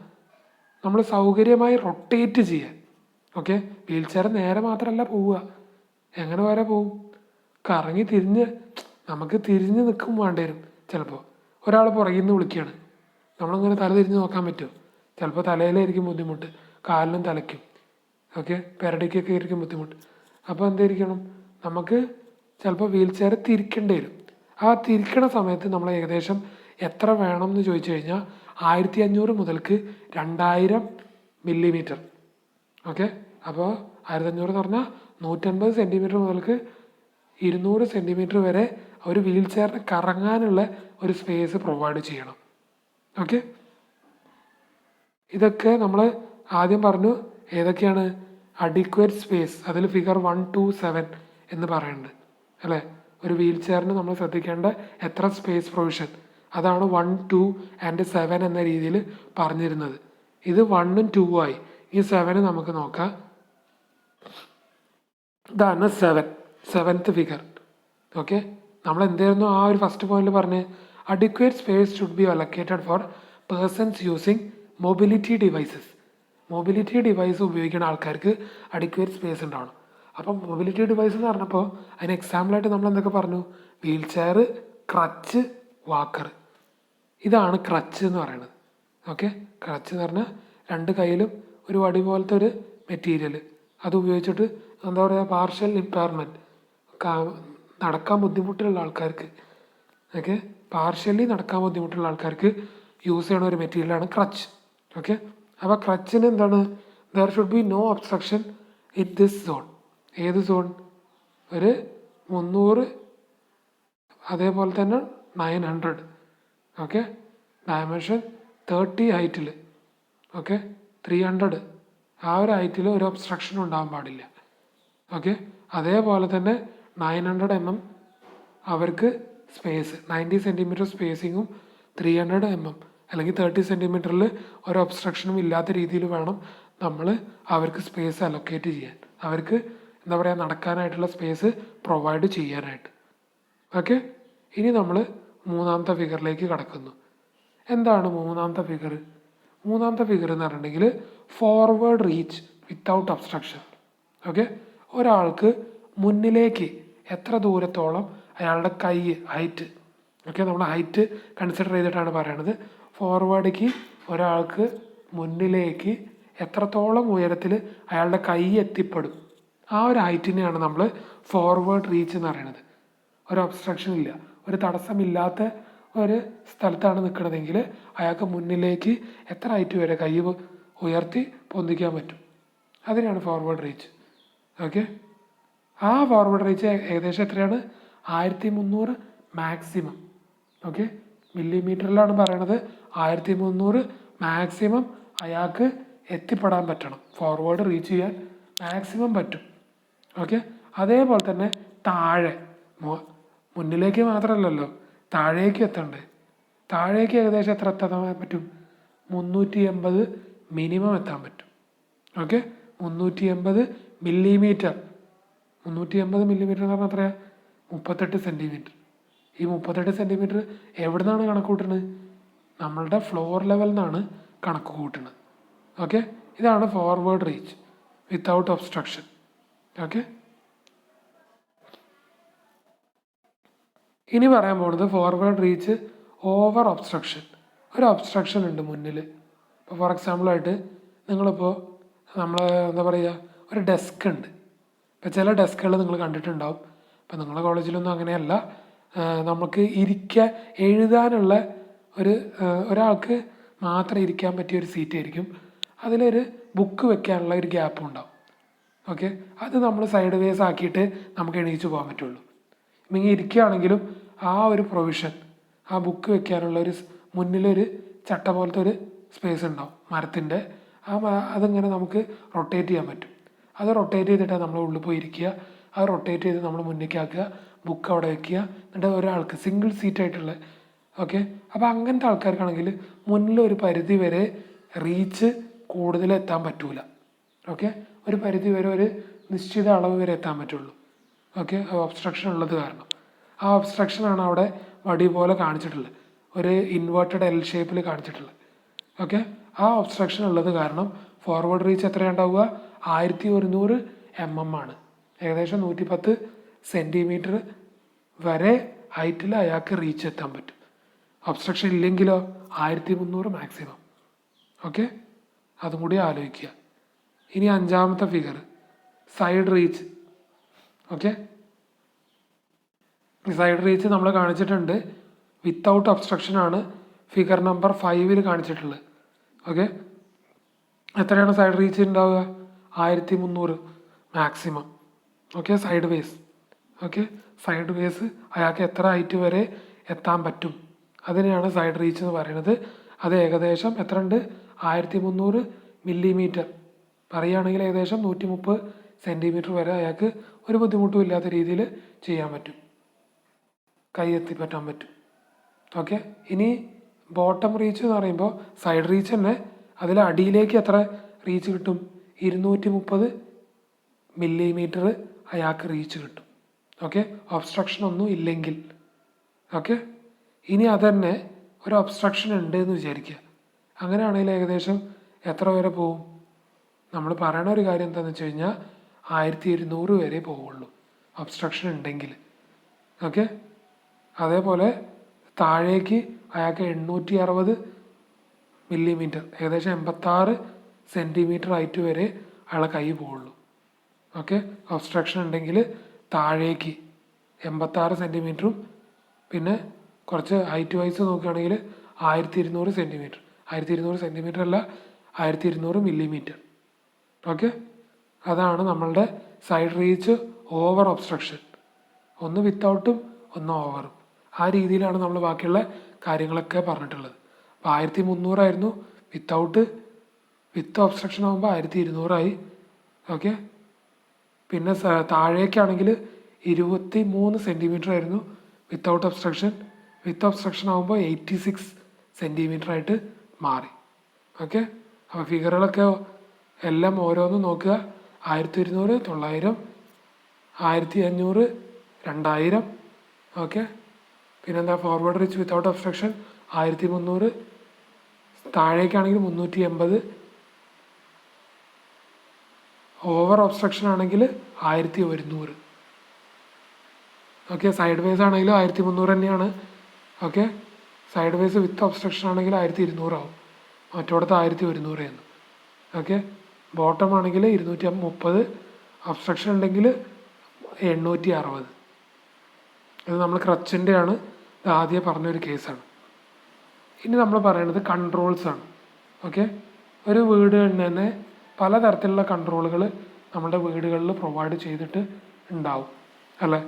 നമ്മൾ സൗകര്യമായി റൊട്ടേറ്റ് ചെയ്യാൻ. ഓക്കെ, വീൽ ചെയർ നേരെ മാത്രമല്ല പോവുക. എങ്ങനെ വരെ പോവും? കറങ്ങി തിരിഞ്ഞ് നമുക്ക് തിരിഞ്ഞ് നിൽക്കും വേണ്ടി വരും. ചിലപ്പോൾ ഒരാൾ പുറകിൽ നിന്ന് വിളിക്കുകയാണ്, നമ്മളിങ്ങനെ തല തിരിഞ്ഞ് നോക്കാൻ പറ്റുമോ? ചിലപ്പോൾ തലയിലായിരിക്കും ബുദ്ധിമുട്ട്, കാലിനും തലയ്ക്കും, ഓക്കെ, പെരടിക്കൊക്കെ ആയിരിക്കും ബുദ്ധിമുട്ട്. അപ്പോൾ എന്തായിരിക്കണം, നമുക്ക് ചിലപ്പോൾ വീൽ ചെയർ തിരിക്കേണ്ടി വരും. ആ തിരിക്കണ സമയത്ത് നമ്മൾ ഏകദേശം എത്ര വേണം എന്ന് ചോദിച്ചു കഴിഞ്ഞാൽ 1500 മുതൽക്ക് 2000 മില്ലിമീറ്റർ. ഓക്കെ, അപ്പോൾ 1500 എന്ന് പറഞ്ഞാൽ 150 സെൻറ്റിമീറ്റർ മുതൽക്ക് 200 സെൻറ്റിമീറ്റർ വരെ ഒരു വീൽ ചെയറിന് കറങ്ങാനുള്ള ഒരു സ്പേസ് പ്രൊവൈഡ് ചെയ്യണം. ഓക്കെ, ഇതൊക്കെ നമ്മൾ ആദ്യം പറഞ്ഞു. ഏതൊക്കെയാണ്? അഡിക്വേറ്റ് സ്പേസ്, അതിൽ ഫിഗർ 1 to 7 എന്ന് പറയുന്നുണ്ട് അല്ലേ. ഒരു വീൽ ചെയറിന് നമ്മൾ ശ്രദ്ധിക്കേണ്ട എത്ര സ്പേസ് പ്രൊവിഷൻ, അതാണ് 1, 2 and 7 എന്ന രീതിയിൽ പറഞ്ഞിരുന്നത്. ഇത് 1 ഉം 2 ആയി. ഈ 7 നമുക്ക് നോക്കാം. ഇതാണ് 7th ഫിഗർ. ഓക്കെ, നമ്മൾ എന്തായിരുന്നു ആ ഒരു ഫസ്റ്റ് പോയിന്റിൽ പറഞ്ഞ്? Adequate space should be allocated for persons using mobility devices. Mobility device ഉപയോഗിക്കുന്ന ആൾക്കാർക്ക് അഡിക്വേറ്റ് സ്പേസ് ഉണ്ടാവണം. അപ്പം മൊബിലിറ്റി ഡിവൈസ് എന്ന് പറഞ്ഞപ്പോൾ അതിന് എക്സാമ്പിളായിട്ട് നമ്മൾ എന്തൊക്കെ പറഞ്ഞു? Wheel chair, crutch, walker. ഇതാണ് ക്രച്ച് എന്ന് പറയുന്നത്. ഓക്കെ, ക്രച്ച് എന്ന് പറഞ്ഞാൽ 2 കൈയിലും ഒരു വടി പോലത്തെ ഒരു മെറ്റീരിയൽ, അത് ഉപയോഗിച്ചിട്ട് എന്താ പറയുക, പാർഷ്യൽ ഇമ്പയർമെൻറ്റ്, നടക്കാൻ ബുദ്ധിമുട്ടുള്ള ആൾക്കാർക്ക്, ഓക്കെ, പാർഷ്യലി നടക്കാൻ ബുദ്ധിമുട്ടുള്ള ആൾക്കാർക്ക് യൂസ് ചെയ്യണ ഒരു മെറ്റീരിയലാണ് ക്രച്ച്. ഓക്കെ, അപ്പോൾ ക്രച്ചിന് എന്താണ്? There should be no obstruction in this zone. ഏത് സോൺ? ഒരു 300, അതേപോലെ തന്നെ 900. ഓക്കെ, ഡയമെൻഷൻ 30 ഹൈറ്റിൽ, ഓക്കെ, 300 ആ ഒരു ഹൈറ്റിൽ ഒരു ഒബ്സ്ട്രക്ഷനും ഉണ്ടാകാൻ പാടില്ല. ഓക്കെ, അതേപോലെ തന്നെ 900 mm അവർക്ക് സ്പേസ്, 90 സെൻറ്റിമീറ്റർ സ്പേസിങ്ങും 300 mm അല്ലെങ്കിൽ 30 സെൻറ്റിമീറ്ററിൽ ഒരു ഒബ്സ്ട്രക്ഷനും ഇല്ലാത്ത രീതിയിൽ വേണം നമ്മൾ അവർക്ക് സ്പേസ് അലൊക്കേറ്റ് ചെയ്യാൻ, അവർക്ക് എന്താ പറയുക, നടക്കാനായിട്ടുള്ള സ്പേസ് പ്രൊവൈഡ് ചെയ്യാനായിട്ട്. ഓക്കെ, ഇനി നമ്മൾ 3ാമത്തെ ഫിഗറിലേക്ക് കടക്കുന്നു. എന്താണ് 3ാമത്തെ ഫിഗർ? 3ാമത്തെ ഫിഗർ എന്ന് പറഞ്ഞിട്ടുണ്ടെങ്കിൽ forward reach without obstruction. Okay, ഒരാൾക്ക് മുന്നിലേക്ക് എത്ര ദൂരത്തോളം അയാളുടെ കൈ, ഹൈറ്റ്, ഓക്കെ, നമ്മൾ ഹൈറ്റ് കൺസിഡർ ചെയ്തിട്ടാണ് പറയണത്. ഫോർവേഡേക്ക് ഒരാൾക്ക് മുന്നിലേക്ക് എത്രത്തോളം ഉയരത്തിൽ അയാളുടെ കൈ എത്തിപ്പെടും, ആ ഒരു ഹൈറ്റിനെയാണ് നമ്മൾ ഫോർവേഡ് റീച്ച് എന്ന് പറയുന്നത്. ഒരു ഒബ്സ്ട്രക്ഷൻ ഇല്ല, ഒരു തടസ്സമില്ലാത്ത ഒരു സ്ഥലത്താണ് നിൽക്കുന്നതെങ്കിൽ അയാൾക്ക് മുന്നിലേക്ക് എത്ര ഹൈറ്റ് വരെ കൈ ഉയർത്തി പൊന്തിക്കാൻ പറ്റും, അതിനാണ് ഫോർവേഡ് റീച്ച്. ഓക്കെ, ആ ഫോർവേഡ് റീച്ച് ഏകദേശം എത്രയാണ്? 1300 മാക്സിമം. ഓക്കെ, മില്ലിമീറ്ററിലാണ് പറയണത്. 1300 മാക്സിമം അയാൾക്ക് എത്തിപ്പെടാൻ പറ്റണം, ഫോർവേഡ് റീച്ച് ചെയ്യാൻ മാക്സിമം പറ്റും. ഓക്കെ, അതേപോലെ തന്നെ താഴെ, മുന്നിലേക്ക് മാത്രമല്ലല്ലോ താഴേക്ക് എത്തണ്ടേ. താഴേക്ക് ഏകദേശം എത്ര എത്താൻ പറ്റും? 380 മിനിമം എത്താൻ പറ്റും. Okay, 380 millimetre. 380 മില്ലിമീറ്റർ എന്ന് പറഞ്ഞാൽ എത്രയാണ്? 38 സെൻറ്റിമീറ്റർ. ഈ 38 സെൻറ്റിമീറ്റർ എവിടെ നിന്നാണ് കണക്ക് കൂട്ടുന്നത്? നമ്മളുടെ ഫ്ലോർ ലെവലിൽ നിന്നാണ് കണക്ക് കൂട്ടുന്നത്. ഓക്കെ, ഇതാണ് forward reach without obstruction. Okay, ഇനി പറയാൻ പോകുന്നത് ഫോർവേഡ് റീച്ച് ഓവർ ഒബ്സ്ട്രക്ഷൻ. ഒരു ഒബ്സ്ട്രക്ഷൻ ഉണ്ട് മുന്നിൽ. ഇപ്പോൾ ഫോർ എക്സാമ്പിളായിട്ട് നിങ്ങളിപ്പോൾ നമ്മൾ എന്താ പറയുക, ഒരു ഡെസ്ക് ഉണ്ട്. ഇപ്പോൾ ചില ഡെസ്കുകൾ നിങ്ങൾ കണ്ടിട്ടുണ്ടാവും. ഇപ്പം നിങ്ങളുടെ കോളേജിലൊന്നും അങ്ങനെയല്ല. നമുക്ക് എഴുതാനുള്ള ഒരാൾക്ക് മാത്രം ഇരിക്കാൻ പറ്റിയ ഒരു സീറ്റ് ആയിരിക്കും. അതിലൊരു ബുക്ക് വെക്കാനുള്ള ഒരു ഗ്യാപ്പും ഉണ്ടാവും. ഓക്കെ, അത് നമ്മൾ സൈഡ് വേസ് ആക്കിയിട്ട് നമുക്ക് എണീച്ച് പോകാൻ പറ്റുള്ളൂ. ഇങ്ങനെ ഇരിക്കുകയാണെങ്കിലും ആ ഒരു പ്രൊവിഷൻ, ആ ബുക്ക് വെക്കാനുള്ള ഒരു മുന്നിലൊരു ചട്ട പോലത്തെ ഒരു സ്പേസ് ഉണ്ടാവും മരത്തിൻ്റെ. അതിങ്ങനെ നമുക്ക് റൊട്ടേറ്റ് ചെയ്യാൻ പറ്റും. അത് റൊട്ടേറ്റ് ചെയ്തിട്ടാണ് നമ്മൾ ഉള്ളിൽ പോയി ഇരിക്കുക. അത് റൊട്ടേറ്റ് ചെയ്ത് നമ്മൾ മുന്നിലേക്ക് ആക്കുക, ബുക്ക് അവിടെ വെക്കുക. എന്നിട്ട് ഒരാൾക്ക് സിംഗിൾ സീറ്റായിട്ടുള്ള, ഓക്കെ, അപ്പോൾ അങ്ങനത്തെ ആൾക്കാർക്കാണെങ്കിൽ മുന്നിൽ ഒരു പരിധി വരെ റീച്ച് കൂടുതൽ എത്താൻ പറ്റൂല. ഓക്കെ, ഒരു പരിധി വരെ, ഒരു നിശ്ചിത അളവ് വരെ എത്താൻ പറ്റുള്ളൂ. ഓക്കെ, ഒബ്സ്ട്രക്ഷൻ ഉള്ളത് കാരണം. ആ ഒബ്സ്ട്രക്ഷനാണ് അവിടെ വടി പോലെ കാണിച്ചിട്ടുള്ളത്, ഒരു ഇൻവേർട്ടഡ് എൽ ഷേപ്പിൽ കാണിച്ചിട്ടുള്ളത്. ഓക്കെ, ആ ഒബ്സ്ട്രക്ഷൻ ഉള്ളത് കാരണം ഫോർവേഡ് റീച്ച് എത്രയുണ്ടാവുക? 1100 mm ആണ്. ഏകദേശം 110 സെൻറ്റിമീറ്റർ വരെ ഹൈറ്റിൽ അയാൾക്ക് റീച്ച് എത്താൻ പറ്റും. Obstruction ഇല്ലെങ്കിലോ 1300 maximum. ഓക്കെ, അതും കൂടി ആലോചിക്കുക. ഇനി 5ാമത്തെ figure side reach. Okay, side reach നമ്മൾ കാണിച്ചിട്ടുണ്ട്. വിത്തൗട്ട് ഒബ്സ്ട്രക്ഷനാണ് ഫിഗർ നമ്പർ 5 കാണിച്ചിട്ടുള്ളത്. ഓക്കെ, എത്രയാണ് സൈഡ് റീച്ച് ഉണ്ടാവുക? 1300 maximum. Okay, side ways. Okay, side vase അയാൾക്ക് എത്ര ഹൈറ്റ് വരെ എത്താൻ പറ്റും, അതിനെയാണ് സൈഡ് റീച്ച് എന്ന് പറയുന്നത്. അത് ഏകദേശം എത്ര ഉണ്ട്? 1300 മില്ലിമീറ്റർ. പറയുകയാണെങ്കിൽ ഏകദേശം 130 സെൻറ്റിമീറ്റർ വരെ അയാൾക്ക് ഒരു ബുദ്ധിമുട്ടും ഇല്ലാത്ത രീതിയിൽ ചെയ്യാൻ പറ്റും, കൈ എത്തിപ്പറ്റാൻ പറ്റും. ഓക്കെ, ഇനി ബോട്ടം റീച്ച് എന്ന് പറയുമ്പോൾ സൈഡ് റീച്ച് തന്നെ, അതിൽ അടിയിലേക്ക് എത്ര റീച്ച് കിട്ടും? 230 മില്ലിമീറ്റർ അയാൾക്ക് റീച്ച് കിട്ടും. ഓക്കെ, ഒബ്സ്ട്രക്ഷൻ ഒന്നും ഇല്ലെങ്കിൽ. ഓക്കെ, ഇനി അതന്നെ ഒരു ഒബ്സ്ട്രക്ഷൻ ഉണ്ട് എന്ന് വിചാരിക്കുക. അങ്ങനെയാണെങ്കിൽ ഏകദേശം എത്ര വരെ പോവും? നമ്മൾ പറയണ ഒരു കാര്യം എന്താണെന്ന് വെച്ച് കഴിഞ്ഞാൽ 1200 വരെ പോവുള്ളൂ ഒബ്സ്ട്രക്ഷൻ ഉണ്ടെങ്കിൽ. ഓക്കെ, അതേപോലെ താഴേക്ക് അയാൾക്ക് 860 മില്ലിമീറ്റർ, ഏകദേശം 86 സെൻറ്റിമീറ്റർ ഹൈറ്റ് വരെ അയാളെ കൈ പോവുള്ളൂ. ഓക്കെ, ഒബ്സ്ട്രക്ഷൻ ഉണ്ടെങ്കിൽ താഴേക്ക് 86 സെൻറ്റിമീറ്ററും പിന്നെ കുറച്ച് ഹൈറ്റ് വൈസ് നോക്കുകയാണെങ്കിൽ 1200 സെൻറ്റിമീറ്റർ. 1200 സെൻറ്റിമീറ്റർ അല്ല, 1200 മില്ലിമീറ്റർ. ഓക്കെ, അതാണ് നമ്മളുടെ സൈഡ് റീച്ച് ഓവർ ഒബ്സ്ട്രക്ഷൻ. ഒന്ന് വിത്തൗട്ടും ഒന്ന് ഓവറും. ആ രീതിയിലാണ് നമ്മൾ ബാക്കിയുള്ള കാര്യങ്ങളൊക്കെ പറഞ്ഞിട്ടുള്ളത്. അപ്പോൾ 1300 ആയിരുന്നു വിത്തൗട്ട്. വിത്ത് ഒബ്സ്ട്രക്ഷൻ ആകുമ്പോൾ 1200 ഓക്കെ, പിന്നെ താഴേക്കാണെങ്കിൽ 23 സെൻറ്റിമീറ്റർ ആയിരുന്നു വിത്തൗട്ട് ഒബ്സ്ട്രക്ഷൻ. വിത്ത് ഒബ്സ്ട്രക്ഷൻ ആകുമ്പോൾ 86 സെൻറ്റിമീറ്റർ ആയിട്ട് മാറി. ഓക്കെ, അപ്പോൾ ഫിഗറുകളൊക്കെ എല്ലാം ഓരോന്നും നോക്കുക. 1200, 900, 1500, 2000. ഓക്കെ, പിന്നെന്താ forward reach without obstruction 1300, താഴേക്കാണെങ്കിൽ 380, over obstruction ആണെങ്കിൽ 1100. ഓക്കെ, സൈഡ് വേസ് ആണെങ്കിലും 1300 തന്നെയാണ്. ഓക്കെ, സൈഡ് വേസ് വിത്ത് ഒബ്സ്ട്രക്ഷൻ ആണെങ്കിൽ 1200 ആവും, മറ്റോടത്ത് 1100 ആയിരുന്നു. ഓക്കെ, ബോട്ടം ആണെങ്കിൽ 230, ഒബ്സ്ട്രക്ഷൻ ഉണ്ടെങ്കിൽ 860. ഇത് നമ്മൾ ക്രച്ചിൻ്റെ ആണ്, ഇത് ആദ്യം പറഞ്ഞൊരു കേസാണ്. ഇനി നമ്മൾ പറയുന്നത് കൺട്രോൾസാണ്. ഓക്കെ, ഒരു വീട് തന്നെ പലതരത്തിലുള്ള കൺട്രോളുകൾ നമ്മുടെ വീടുകളിൽ പ്രൊവൈഡ് ചെയ്തിട്ട് ഉണ്ടാവും അല്ലേ.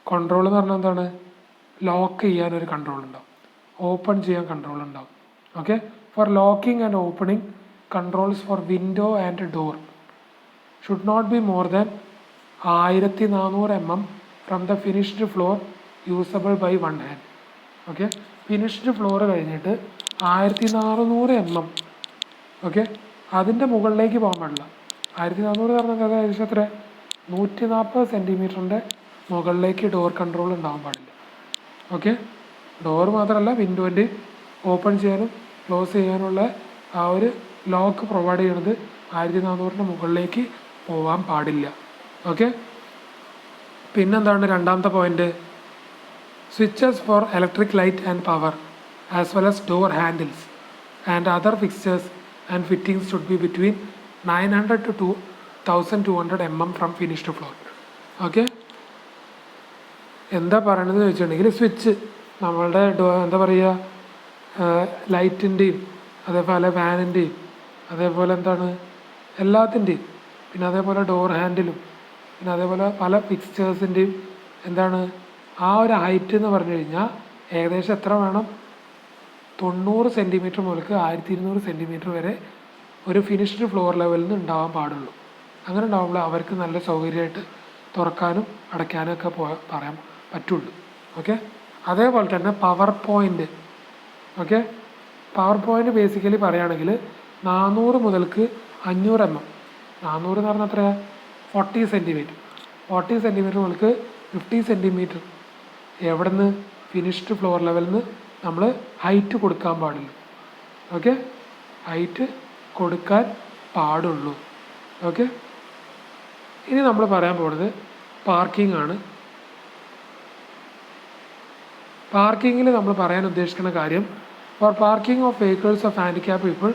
കൺട്രോൾ എന്ന് പറഞ്ഞാൽ എന്താണ്? ലോക്ക് ചെയ്യാനൊരു കൺട്രോൾ ഉണ്ടാവും, ഓപ്പൺ ചെയ്യാൻ കൺട്രോൾ ഉണ്ടാവും. Okay, for locking and opening controls for window and door should not be more than 1400 mm from the finished floor usable by one hand. Okay, finished floor കഴിഞ്ഞിട്ട് 1400 mm. Okay, അതിൻ്റെ മുകളിലേക്ക് പോകാൻ പാടില്ല. 1400 പറഞ്ഞാൽ ഏകദേശം എത്ര? 140 സെൻറ്റിമീറ്ററിൻ്റെ മുകളിലേക്ക് ഡോർ കൺട്രോൾ ഉണ്ടാവാൻ പാടില്ല. ഓക്കെ, ഡോർ മാത്രമല്ല വിൻഡോൻ്റെ ഓപ്പൺ ചെയ്യാനും ക്ലോസ് ചെയ്യാനുള്ള ആ ഒരു ലോക്ക് പ്രൊവൈഡ് ചെയ്യുന്നത് 1400 മുകളിലേക്ക് പോകാൻ പാടില്ല. ഓക്കെ, പിന്നെന്താണ് രണ്ടാമത്തെ point? Switches for electric light and power as well as door handles and other fixtures and fittings should be between 900 to 1200 mm from finished floor. Okay, എന്താ പറയണതെന്ന് ചോദിച്ചിട്ടുണ്ടെങ്കിൽ സ്വിച്ച് നമ്മളുടെ എന്താ പറയുക, ലൈറ്റിൻ്റെയും അതേപോലെ ഫാനിൻ്റെയും അതേപോലെ എന്താണ് എല്ലാത്തിൻ്റെയും, പിന്നെ അതേപോലെ ഡോർ ഹാൻഡിലും പിന്നെ അതേപോലെ പല ഫിക്സ്ചേഴ്സിൻ്റെയും എന്താണ് ആ ഒരു ഹൈറ്റ് എന്ന് പറഞ്ഞു കഴിഞ്ഞാൽ ഏകദേശം എത്ര വേണം? 90 സെൻറ്റിമീറ്റർ മുതൽക്ക് 1200 സെൻറ്റിമീറ്റർ വരെ ഒരു ഫിനിഷ്ഡ് ഫ്ലോർ ലെവലിൽ നിന്ന് ഉണ്ടാവാൻ പാടുള്ളൂ. അങ്ങനെ ഉണ്ടാകുമ്പോൾ അവർക്ക് നല്ല സൗകര്യമായിട്ട് തുറക്കാനും അടയ്ക്കാനും ഒക്കെ പറയാൻ പറ്റുള്ളൂ. ഓക്കെ, അതേപോലെ തന്നെ power point. Okay, power point basically പറയുകയാണെങ്കിൽ 400 മുതൽക്ക് 500 mm. 400 എന്ന് പറഞ്ഞാൽ എത്രയാണ്? 40 സെൻറ്റിമീറ്റർ. 40 സെൻറ്റിമീറ്റർ മുതൽക്ക് 50 സെൻറ്റിമീറ്റർ എവിടെ നിന്ന്? ഫിനിഷ്ഡ് ഫ്ലോർ ലെവലിൽ നിന്ന് നമ്മൾ ഹൈറ്റ് കൊടുക്കാൻ പാടില്ല. ഓക്കെ, ഹൈറ്റ് കൊടുക്കാൻ പാടുള്ളൂ. ഓക്കെ, ഇനി നമ്മൾ പറയാൻ പോകുന്നത് പാർക്കിംഗ് ആണ്. പാർക്കിങ്ങിൽ നമ്മൾ പറയാൻ ഉദ്ദേശിക്കുന്ന കാര്യം, for parking of vehicles of handicap people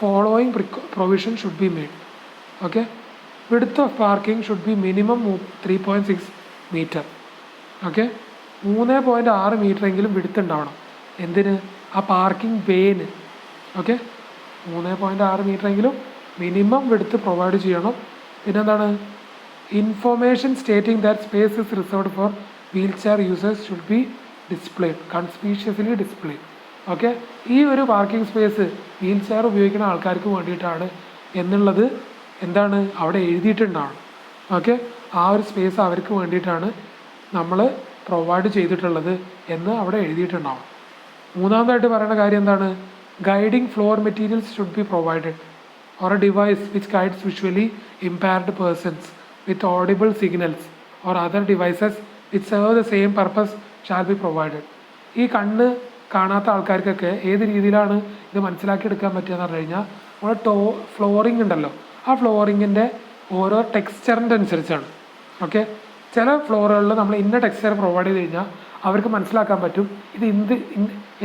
following provision should be made. Okay, width of parking should be minimum 3.6 meter. Okay, 3.6 meter എങ്കിലും വിഡ്ത്ത് ഉണ്ടാവണം. എന്തിന്? ആ പാർക്കിംഗ് ബേന്. ഓക്കെ, 3.6 മീറ്റർ എങ്കിലും മിനിമം വിഡ്ത്ത് പ്രൊവൈഡ് ചെയ്യണം. പിന്നെന്താണ്? Information stating that space is reserved for wheel chair users should be displayed, conspicuously displayed. Okay, ഈ ഒരു പാർക്കിംഗ് സ്പേസ് വീൽ ചെയർ ഉപയോഗിക്കുന്ന ആൾക്കാർക്ക് വേണ്ടിയിട്ടാണ് എന്നുള്ളത് എന്താണ് അവിടെ എഴുതിയിട്ടുണ്ടാവണം. ഓക്കെ, ആ ഒരു സ്പേസ് അവർക്ക് വേണ്ടിയിട്ടാണ് നമ്മൾ പ്രൊവൈഡ് ചെയ്തിട്ടുള്ളത് എന്ന് അവിടെ എഴുതിയിട്ടുണ്ടാവും. മൂന്നാമതായിട്ട് പറയുന്ന കാര്യം എന്താണ്? Guiding floor materials should be provided or a device which guides visually impaired persons with audible signals or other devices which serve the same purpose shall be provided. ഈ കണ്ണ് കാണാത്ത ആൾക്കാർക്കൊക്കെ ഏത് രീതിയിലാണ് ഇത് മനസ്സിലാക്കിയെടുക്കാൻ പറ്റുക എന്ന് പറഞ്ഞു കഴിഞ്ഞാൽ, നമ്മൾ ഫ്ലോറിംഗ് ഉണ്ടല്ലോ, ആ ഫ്ലോറിങ്ങിൻ്റെ ഓരോ ടെക്സ്ചറിൻ്റെ അനുസരിച്ചാണ്. ഓക്കെ, ചില ഫ്ലോറുകളിൽ നമ്മൾ ഇന്ന ടെക്സ്ചർ പ്രൊവൈഡ് ചെയ്ത് കഴിഞ്ഞാൽ അവർക്ക് മനസ്സിലാക്കാൻ പറ്റും ഇത്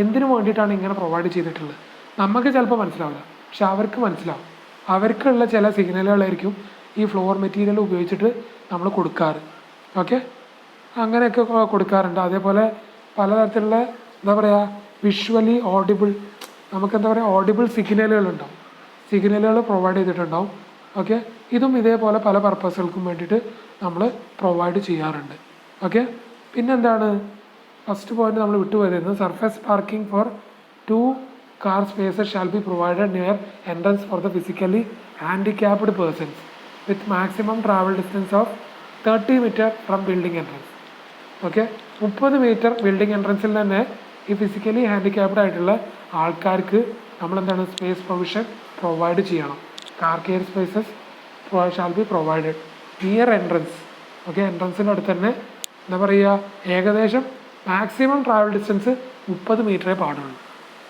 എന്തിനു വേണ്ടിയിട്ടാണ് ഇങ്ങനെ പ്രൊവൈഡ് ചെയ്തിട്ടുള്ളത്. നമുക്ക് ചിലപ്പോൾ മനസ്സിലാവില്ല, പക്ഷെ അവർക്ക് മനസ്സിലാവും. അവർക്കുള്ള ചില സിഗ്നലുകളായിരിക്കും ഈ ഫ്ലോർ മെറ്റീരിയൽ ഉപയോഗിച്ചിട്ട് നമ്മൾ കൊടുക്കാറ്. ഓക്കെ, അങ്ങനെയൊക്കെ കൊടുക്കാറുണ്ട്. അതേപോലെ പലതരത്തിലുള്ള എന്താ പറയുക, വിഷ്വലി ഓഡിബിൾ, നമുക്കെന്താ പറയുക, ഓഡിബിൾ സിഗ്നലുകളുണ്ടാവും, സിഗ്നലുകൾ പ്രൊവൈഡ് ചെയ്തിട്ടുണ്ടാവും. ഓക്കെ, ഇതും ഇതേപോലെ പല പർപ്പസുകൾക്കും വേണ്ടിയിട്ട് നമ്മൾ പ്രൊവൈഡ് ചെയ്യാറുണ്ട്. ഓക്കെ, പിന്നെന്താണ്? ഫസ്റ്റ് പോയിന്റ് നമ്മൾ വിട്ടുപോയിരുന്നു, surface parking for 2 car spaces shall be provided near entrance for the physically handicapped persons with maximum travel distance of 30 meter from building entrance. Okay, 30 meter building എൻട്രൻസിൽ തന്നെ ഈ physically handicapped ആയിട്ടുള്ള ആൾക്കാർക്ക് നമ്മളെന്താണ് space provision provide ചെയ്യണം. Car care spaces shall be provided near entrance. Okay, എൻട്രൻസിൻ്റെ അടുത്ത് തന്നെ എന്താ പറയുക, ഏകദേശം മാക്സിമം ട്രാവൽ ഡിസ്റ്റൻസ് 30 മീറ്ററേ പാടുള്ളൂ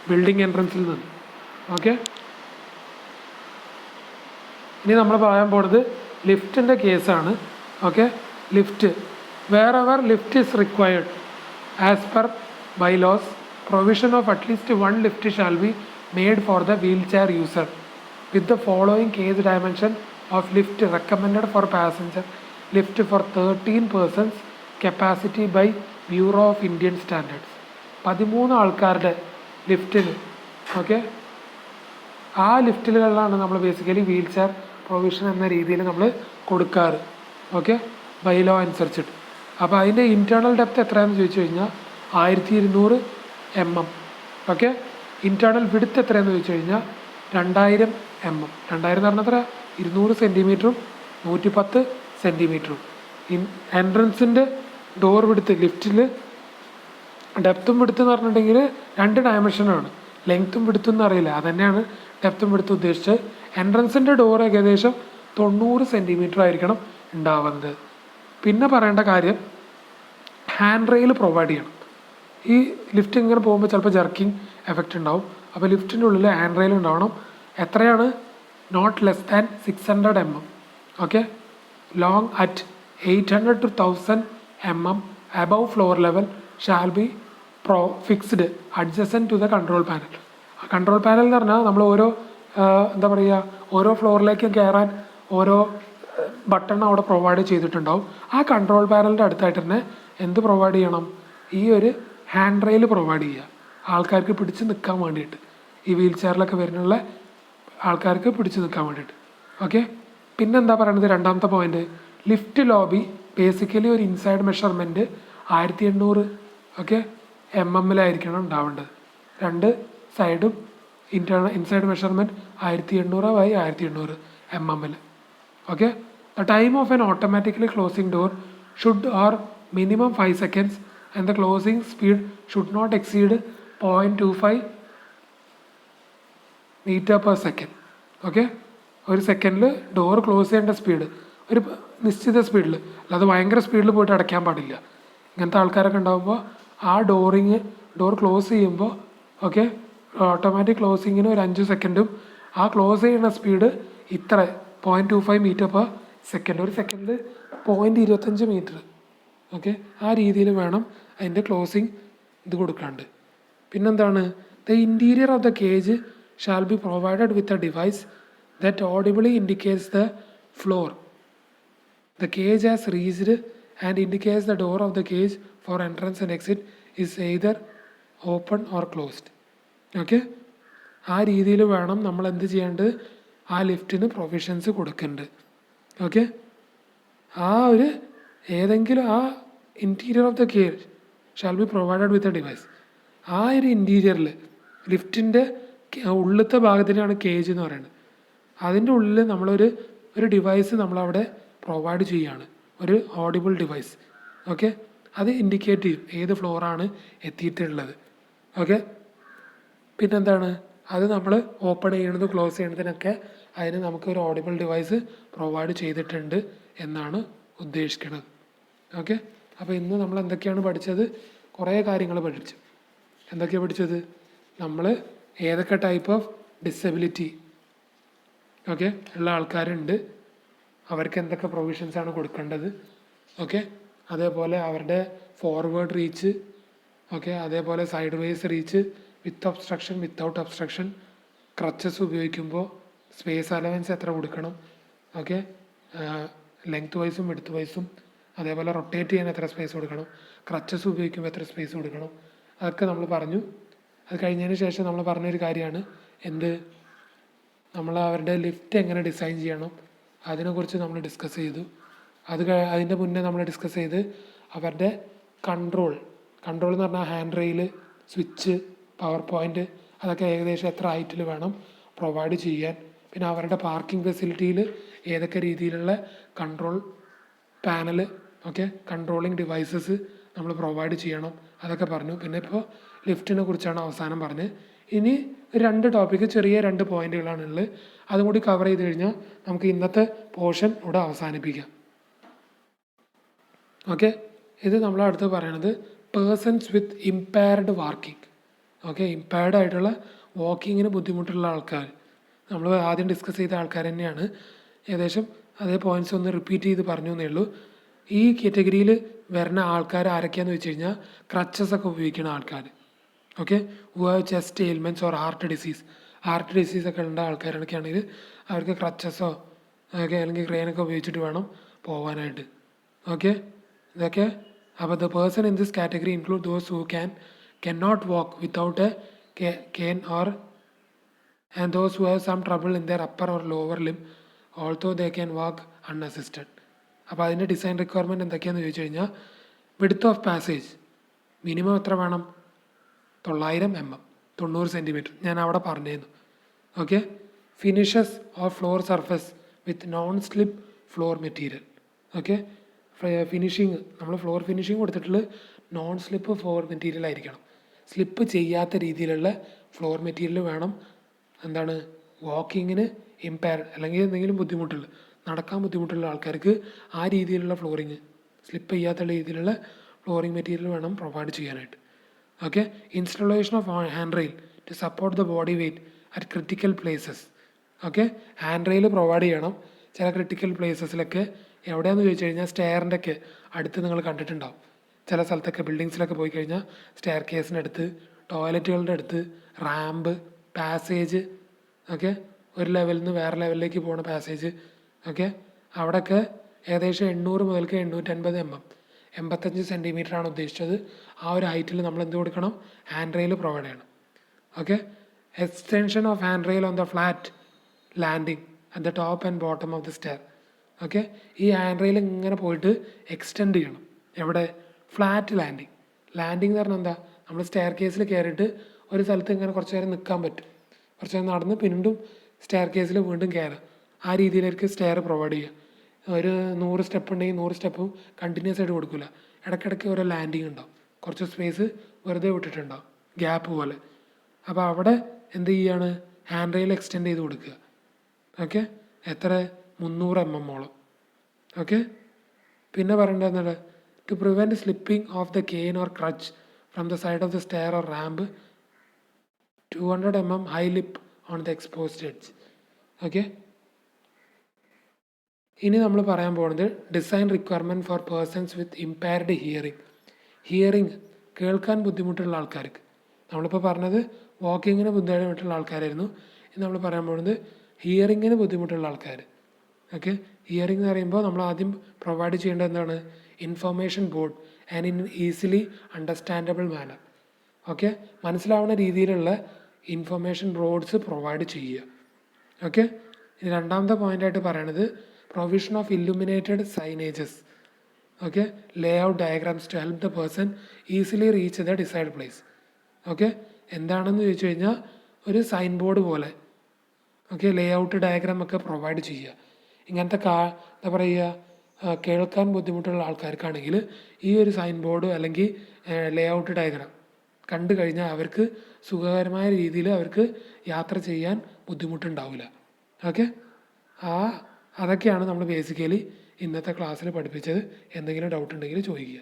ബിൽഡിംഗ് എൻട്രൻസിൽ നിന്ന്. ഓക്കെ, ഇനി നമ്മൾ പറയാൻ പോകുന്നത് ലിഫ്റ്റിൻ്റെ കേസാണ്. Okay, lift, wherever lift is required as per bylaws provision of at least 1 lift shall be made for the wheel chair user with the following case dimension of lift recommended for passenger lift for 13 persons capacity by bureau of Indian standards. 13 ആൾക്കാരുടെ ലിഫ്റ്റിന്. Okay, ആ ലിഫ്റ്റുകളിലാണ് നമ്മൾ basically wheel chair provision എന്ന രീതിയിൽ നമ്മൾ കൊടുക്കാറ്. Okay, by law അനുസരിച്ചിട്ട്. അപ്പോൾ അതിൻ്റെ ഇൻറ്റേർണൽ ഡെപ്ത് എത്രയാണെന്ന് ചോദിച്ചു കഴിഞ്ഞാൽ 1200 mm. ഓക്കെ, ഇൻറ്റേർണൽ വിഡ്ത്ത് എത്രയാണെന്ന് ചോദിച്ചു കഴിഞ്ഞാൽ 2000 mm. 2000 എന്ന് പറഞ്ഞാൽ എത്ര? 200 സെൻറ്റിമീറ്ററും 110 സെൻറ്റിമീറ്ററും. എൻട്രൻസിൻ്റെ ഡോർ വിഡ്ത്ത്, ലിഫ്റ്റിൽ ഡെപ്തും വിഡ്ത്ത് എന്ന് പറഞ്ഞിട്ടുണ്ടെങ്കിൽ 2 ഡയമെൻഷനാണ്. ലെങ്ത്തും വിഡ്ത്തും എന്ന് അറിയില്ല, അതുതന്നെയാണ് ഡെപ്തും വിഡ്ത്തും ഉദ്ദേശിച്ചത്. എൻട്രൻസിൻ്റെ ഡോർ ഏകദേശം 90 സെൻറ്റിമീറ്റർ ആയിരിക്കണം ഉണ്ടാവുന്നത്. പിന്നെ പറയേണ്ട കാര്യം, ഹാൻഡ് റെയിൽ പ്രൊവൈഡ് ചെയ്യണം. ഈ ലിഫ്റ്റ് ഇങ്ങനെ പോകുമ്പോൾ ചിലപ്പോൾ ജർക്കിങ് എഫക്റ്റ് ഉണ്ടാവും. അപ്പോൾ ലിഫ്റ്റിൻ്റെ ഉള്ളിൽ ഹാൻഡ് റെയിൽ ഉണ്ടാവണം. എത്രയാണ്? Not less than 600 mm. Okay, long at 800 to 1000 mm above floor level shall be fixed adjacent to the control panel. Control panel എന്ന് പറഞ്ഞാൽ നമ്മൾ ഓരോ എന്താ പറയുക, ഓരോ ഫ്ലോറിലേക്കും കയറാൻ ഓരോ ബട്ടൺ അവിടെ പ്രൊവൈഡ് ചെയ്തിട്ടുണ്ടാവും. ആ കൺട്രോൾ പാനലിൻ്റെ അടുത്തായിട്ട് തന്നെ എന്ത് പ്രൊവൈഡ് ചെയ്യണം? ഈ ഒരു ഹാൻഡ് റെയിൽ പ്രൊവൈഡ് ചെയ്യുക, ആൾക്കാർക്ക് പിടിച്ച് നിൽക്കാൻ വേണ്ടിയിട്ട്, ഈ വീൽ ചെയറിലൊക്കെ വരുന്നുള്ള ആൾക്കാർക്ക് പിടിച്ച് നിൽക്കാൻ വേണ്ടിയിട്ട്. ഓക്കെ, പിന്നെന്താ പറയണത്? രണ്ടാമത്തെ പോയിന്റ്, ലിഫ്റ്റ് ലോബി ബേസിക്കലി ഒരു ഇൻസൈഡ് മെഷർമെൻറ്റ് 1800 ഓക്കെ mm ഉണ്ടാവേണ്ടത്. 2 സൈഡും inside measurement 1800 × 1800 mm. Okay, the time of N automatically closing door should or minimum 5 seconds and the closing speed should not exceed 0.25 meter/second. Okay, ഒരു സെക്കൻഡിൽ door close ചെയ്യേണ്ട speed ഒരു നിശ്ചിത സ്പീഡിൽ, അല്ലാതെ ഭയങ്കര സ്പീഡിൽ പോയിട്ട് അടയ്ക്കാൻ പാടില്ല. ഇങ്ങനത്തെ ആൾക്കാരൊക്കെ ഉണ്ടാകുമ്പോൾ ആ ഡോർ ക്ലോസ് ചെയ്യുമ്പോൾ ഓക്കെ ഓട്ടോമാറ്റിക് ക്ലോസിങ്ങിന് ഒരു 5 സെക്കൻഡും ആ ക്ലോസ് ചെയ്യുന്ന സ്പീഡ് ഇത്ര 0.25 meter/second, ഒരു സെക്കൻഡിൽ 0.25 meter. ഓക്കെ, ആ രീതിയിൽ വേണം അതിൻ്റെ ക്ലോസിങ് ഇത് കൊടുക്കാണ്ട്. പിന്നെന്താണ്, the interior of the cage shall be provided with a device that audibly indicates the floor the cage has reached and indicates the door of the cage for entrance and exit is either open or closed. Okay, ആ രീതിയിൽ വേണം നമ്മൾ എന്ത് ചെയ്യേണ്ടത്, ആ ലിഫ്റ്റിന് provisions കൊടുക്കേണ്ടത്. Okay, ആ ഒരു ഏതെങ്കിലും ആ interior of the cage shall be provided with a device. ആ ഒരു ഇൻറ്റീരിയറിൽ ലിഫ്റ്റിൻ്റെ ഉള്ളിലത്തെ ഭാഗത്തിനാണ് കേജ് എന്ന് പറയുന്നത്. അതിൻ്റെ ഉള്ളിൽ ഒരു ഡിവൈസ് നമ്മളവിടെ പ്രൊവൈഡ് ചെയ്യുകയാണ്, ഒരു ഓഡിബിൾ ഡിവൈസ്. ഓക്കെ, അത് ഇൻഡിക്കേറ്റ് ചെയ്യും ഏത് ഫ്ലോറാണ് എത്തിയിട്ടുള്ളത്. ഓക്കെ, പിന്നെന്താണ്, അത് നമ്മൾ ഓപ്പൺ ചെയ്യണത് ക്ലോസ് ചെയ്യണതിനൊക്കെ അതിന് നമുക്കൊരു ഓഡിബിൾ ഡിവൈസ് പ്രൊവൈഡ് ചെയ്തിട്ടുണ്ട് എന്നാണ് ഉദ്ദേശിക്കുന്നത്. ഓക്കെ, അപ്പോൾ ഇന്ന് നമ്മൾ എന്തൊക്കെയാണ് പഠിച്ചത്, കുറേ കാര്യങ്ങൾ പഠിച്ചു. എന്തൊക്കെയാണ് പഠിച്ചത്, നമ്മൾ ഏതൊക്കെ ടൈപ്പ് ഓഫ് ഡിസബിലിറ്റി ഓക്കെ ഉള്ള ആൾക്കാരുണ്ട്, അവർക്ക് എന്തൊക്കെ പ്രൊവിഷൻസാണ് കൊടുക്കേണ്ടത്. ഓക്കെ, അതേപോലെ അവരുടെ ഫോർവേഡ് റീച്ച്, ഓക്കെ, അതേപോലെ സൈഡ് വേസ് റീച്ച്, വിത്ത് ഒബ്സ്ട്രക്ഷൻ, വിത്തൗട്ട് ഒബ്സ്ട്രക്ഷൻ, ക്രച്ചസ് ഉപയോഗിക്കുമ്പോൾ സ്പേസ് അലവൻസ് എത്ര കൊടുക്കണം, ഓക്കെ, ലെങ്ത് വൈസും വിഡ്ത്ത് വൈസും, അതേപോലെ റൊട്ടേറ്റ് ചെയ്യാൻ എത്ര സ്പേസ് കൊടുക്കണം, ക്രച്ചസ് ഉപയോഗിക്കുമ്പോൾ എത്ര സ്പേസ് കൊടുക്കണം, അതൊക്കെ നമ്മൾ പറഞ്ഞു. അത് കഴിഞ്ഞതിന് ശേഷം നമ്മൾ പറഞ്ഞൊരു കാര്യമാണ് നമ്മൾ അവരുടെ ലിഫ്റ്റ് എങ്ങനെ ഡിസൈൻ ചെയ്യണം അതിനെക്കുറിച്ച് നമ്മൾ ഡിസ്കസ് ചെയ്തു. അതിൻ്റെ മുന്നേ നമ്മൾ ഡിസ്കസ് ചെയ്ത് അവരുടെ കൺട്രോൾ എന്ന് പറഞ്ഞാൽ hand rail, switch, power point, അതൊക്കെ ഏകദേശം എത്ര ഹൈറ്റിൽ വേണം പ്രൊവൈഡ് ചെയ്യാൻ. പിന്നെ അവരുടെ പാർക്കിംഗ് ഫെസിലിറ്റിയിൽ ഏതൊക്കെ രീതിയിലുള്ള control panel, okay, controlling devices നമ്മൾ പ്രൊവൈഡ് ചെയ്യണം, അതൊക്കെ പറഞ്ഞു. പിന്നെ ഇപ്പോൾ ലിഫ്റ്റിനെ കുറിച്ചാണ് അവസാനം പറഞ്ഞത്. ഇനി 2 ടോപ്പിക്ക്, ചെറിയ 2 പോയിന്റുകളാണ് ഉള്ളത്. അതും കൂടി കവർ ചെയ്ത് കഴിഞ്ഞാൽ നമുക്ക് ഇന്നത്തെ പോർഷൻ ഇവിടെ അവസാനിപ്പിക്കാം. ഓക്കെ, ഇത് നമ്മൾ അടുത്ത് പറയണത് persons with impaired walking. Okay, impaired ആയിട്ടുള്ള വാക്കിങ്ങിന് ബുദ്ധിമുട്ടുള്ള ആൾക്കാർ, നമ്മൾ ആദ്യം ഡിസ്കസ് ചെയ്ത ആൾക്കാർ തന്നെയാണ്. ഏകദേശം അതേ പോയിന്റ്സ് ഒന്ന് റിപ്പീറ്റ് ചെയ്ത് പറഞ്ഞു എന്നേ ഉള്ളൂ. ഈ കാറ്റഗറിയിൽ വരുന്ന ആൾക്കാർ ആരൊക്കെയാണെന്ന് വെച്ച് കഴിഞ്ഞാൽ ക്രച്ചസ് ഒക്കെ ഉപയോഗിക്കുന്ന ആൾക്കാർ. Okay, who have chest ailments or heart disease ഒക്കെ ഉള്ള ആൾക്കാരൊക്കെ ആണെങ്കിൽ അവർക്ക് ക്രച്ചസോ ഒക്കെ അല്ലെങ്കിൽ ക്രെയിനൊക്കെ ഉപയോഗിച്ചിട്ട് വേണം പോകാനായിട്ട്. ഓക്കെ, ഇതൊക്കെ. അപ്പോൾ the person in this category include those who can not walk without a cane or and those who have some trouble in their upper or lower limb also they can walk unassisted. അപ്പോൾ അതിൻ്റെ design requirement എന്തൊക്കെയാണെന്ന് ചോദിച്ചു കഴിഞ്ഞാൽ width of passage minimum എത്ര വേണം, 900 mm, 90 centimetre, ഞാൻ അവിടെ പറഞ്ഞിരുന്നു. Okay, finishes of floor surface with non slip floor material. Okay, finishing നമ്മൾ ഫ്ലോർ ഫിനിഷിങ് കൊടുത്തിട്ടുള്ള നോൺ സ്ലിപ്പ് ഫ്ലോർ മെറ്റീരിയൽ ആയിരിക്കണം. സ്ലിപ്പ് ചെയ്യാത്ത രീതിയിലുള്ള ഫ്ലോർ മെറ്റീരിയൽ വേണം. വാക്കിങ്ങിന് ഇമ്പയർഡ് അല്ലെങ്കിൽ എന്തെങ്കിലും ബുദ്ധിമുട്ടുള്ള, നടക്കാൻ ബുദ്ധിമുട്ടുള്ള ആൾക്കാർക്ക് ആ രീതിയിലുള്ള ഫ്ലോറിങ്, സ്ലിപ്പ് ചെയ്യാത്ത രീതിയിലുള്ള ഫ്ലോറിങ് മെറ്റീരിയൽ വേണം പ്രൊവൈഡ് ചെയ്യാനായിട്ട്. Okay, installation of hand rail to support the body weight at critical places. Okay, hand rail provide ചെയ്യണം ചില ക്രിട്ടിക്കൽ പ്ലേസസിലൊക്കെ. എവിടെയാണെന്ന് ചോദിച്ചു കഴിഞ്ഞാൽ സ്റ്റെയറിൻ്റെ ഒക്കെ അടുത്ത് നിങ്ങൾ കണ്ടിട്ടുണ്ടാവും. ചില സ്ഥലത്തൊക്കെ ബിൽഡിങ്സിലൊക്കെ പോയി കഴിഞ്ഞാൽ സ്റ്റെയർ കേസിൻ്റെ അടുത്ത്, ടോയ്ലറ്റുകളുടെ അടുത്ത്, റാമ്പ്, പാസേജ്, ഓക്കെ, ഒരു ലെവലിൽ നിന്ന് വേറെ ലെവലിലേക്ക് പോകുന്ന പാസേജ്, ഓക്കെ, അവിടെയൊക്കെ ഏകദേശം 800 മുതൽക്ക് 850 mm, 85 സെൻറ്റിമീറ്ററാണ് ഉദ്ദേശിച്ചത്. ആ ഒരു ഹൈറ്റിൽ നമ്മൾ എന്ത് കൊടുക്കണം, ഹാൻഡ് റെയിൽ പ്രൊവൈഡ് ചെയ്യണം. Okay, extension of hand rail on the flat landing at the top and bottom of the stair. Okay, ഈ ഹാൻഡ് റെയിൽ ഇങ്ങനെ പോയിട്ട് എക്സ്റ്റെൻഡ് ചെയ്യണം. എവിടെ, ഫ്ലാറ്റ് ലാൻഡിങ് എന്ന് പറഞ്ഞാൽ എന്താ, നമ്മൾ സ്റ്റെയർ കേസിൽ കയറിയിട്ട് ഒരു സ്ഥലത്ത് ഇങ്ങനെ കുറച്ച് നേരം നിൽക്കാൻ പറ്റും, കുറച്ച് നേരം നടന്ന് വീണ്ടും സ്റ്റെയർ കേസിൽ വീണ്ടും കയറാം. ആ രീതിയിലേക്ക് സ്റ്റെയർ പ്രൊവൈഡ് ചെയ്യുക. ഒരു 100 സ്റ്റെപ്പ് ഉണ്ടെങ്കിൽ 100 സ്റ്റെപ്പും കണ്ടിന്യൂസ് ആയിട്ട് കൊടുക്കില്ല. ഇടയ്ക്കിടയ്ക്ക് ഓരോ ലാൻഡിങ് ഉണ്ടാവും, കുറച്ച് സ്പേസ് വെറുതെ വിട്ടിട്ടുണ്ടാവും, ഗ്യാപ്പ് പോലെ. അപ്പോൾ അവിടെ എന്ത് ചെയ്യുകയാണ്, ഹാൻഡ് റെയിൽ എക്സ്റ്റെൻഡ് ചെയ്ത് കൊടുക്കുക. ഓക്കെ, എത്ര, 300 mm. ഓക്കെ, പിന്നെ പറയേണ്ടത് to prevent slipping of the cane or crutch from the side of the stair or ramp 200 mm high lip on the exposed edge. Okay, ഇനി നമ്മൾ പറയാൻ പോകുന്നത് design requirement for persons with impaired hearing കേൾക്കാൻ ബുദ്ധിമുട്ടുള്ള ആൾക്കാർക്ക്. നമ്മളിപ്പോൾ പറഞ്ഞത് വാക്കിങ്ങിന് ബുദ്ധിമുട്ടുള്ള ആൾക്കാരായിരുന്നു. ഇന്ന് നമ്മൾ പറയാൻ പോകുന്നത് ഹിയറിങ്ങിന് ബുദ്ധിമുട്ടുള്ള ആൾക്കാർ. ഓക്കെ, ഹിയറിംഗ് എന്ന് പറയുമ്പോൾ നമ്മൾ ആദ്യം പ്രൊവൈഡ് ചെയ്യേണ്ടത് എന്താണ്? Information board and in easily understandable manner. Okay, മനസ്സിലാവുന്ന രീതിയിലുള്ള ഇൻഫർമേഷൻ ബോർഡ്സ് പ്രൊവൈഡ് ചെയ്യുക. ഓക്കെ, ഇനി രണ്ടാമത്തെ പോയിൻ്റായിട്ട് പറയണത് provision of illuminated signages. Okay, layout diagrams to help the person easily reach the decide place. Okay, എന്താണെന്ന് ചോദിച്ചു കഴിഞ്ഞാൽ ഒരു സൈൻ ബോർഡ് പോലെ ഓക്കെ ലേ ഔട്ട് ഡയഗ്രാം ഒക്കെ പ്രൊവൈഡ് ചെയ്യുക. ഇങ്ങനത്തെ എന്താ പറയുക, കേൾക്കാൻ ബുദ്ധിമുട്ടുള്ള ആൾക്കാർക്കാണെങ്കിൽ ഈ ഒരു സൈൻ ബോർഡ് അല്ലെങ്കിൽ ലേ ഔട്ട് ഡയഗ്രാം കണ്ടു കഴിഞ്ഞാൽ അവർക്ക് സുഖകരമായ രീതിയിൽ അവർക്ക് യാത്ര ചെയ്യാൻ ബുദ്ധിമുട്ടുണ്ടാവില്ല. ഓക്കെ, അതൊക്കെയാണ് നമ്മൾ ബേസിക്കലി ഇന്നത്തെ ക്ലാസ്സിൽ പഠിപ്പിച്ചത്. എന്തെങ്കിലും ഡൗട്ട് ഉണ്ടെങ്കിൽ ചോദിക്കുക.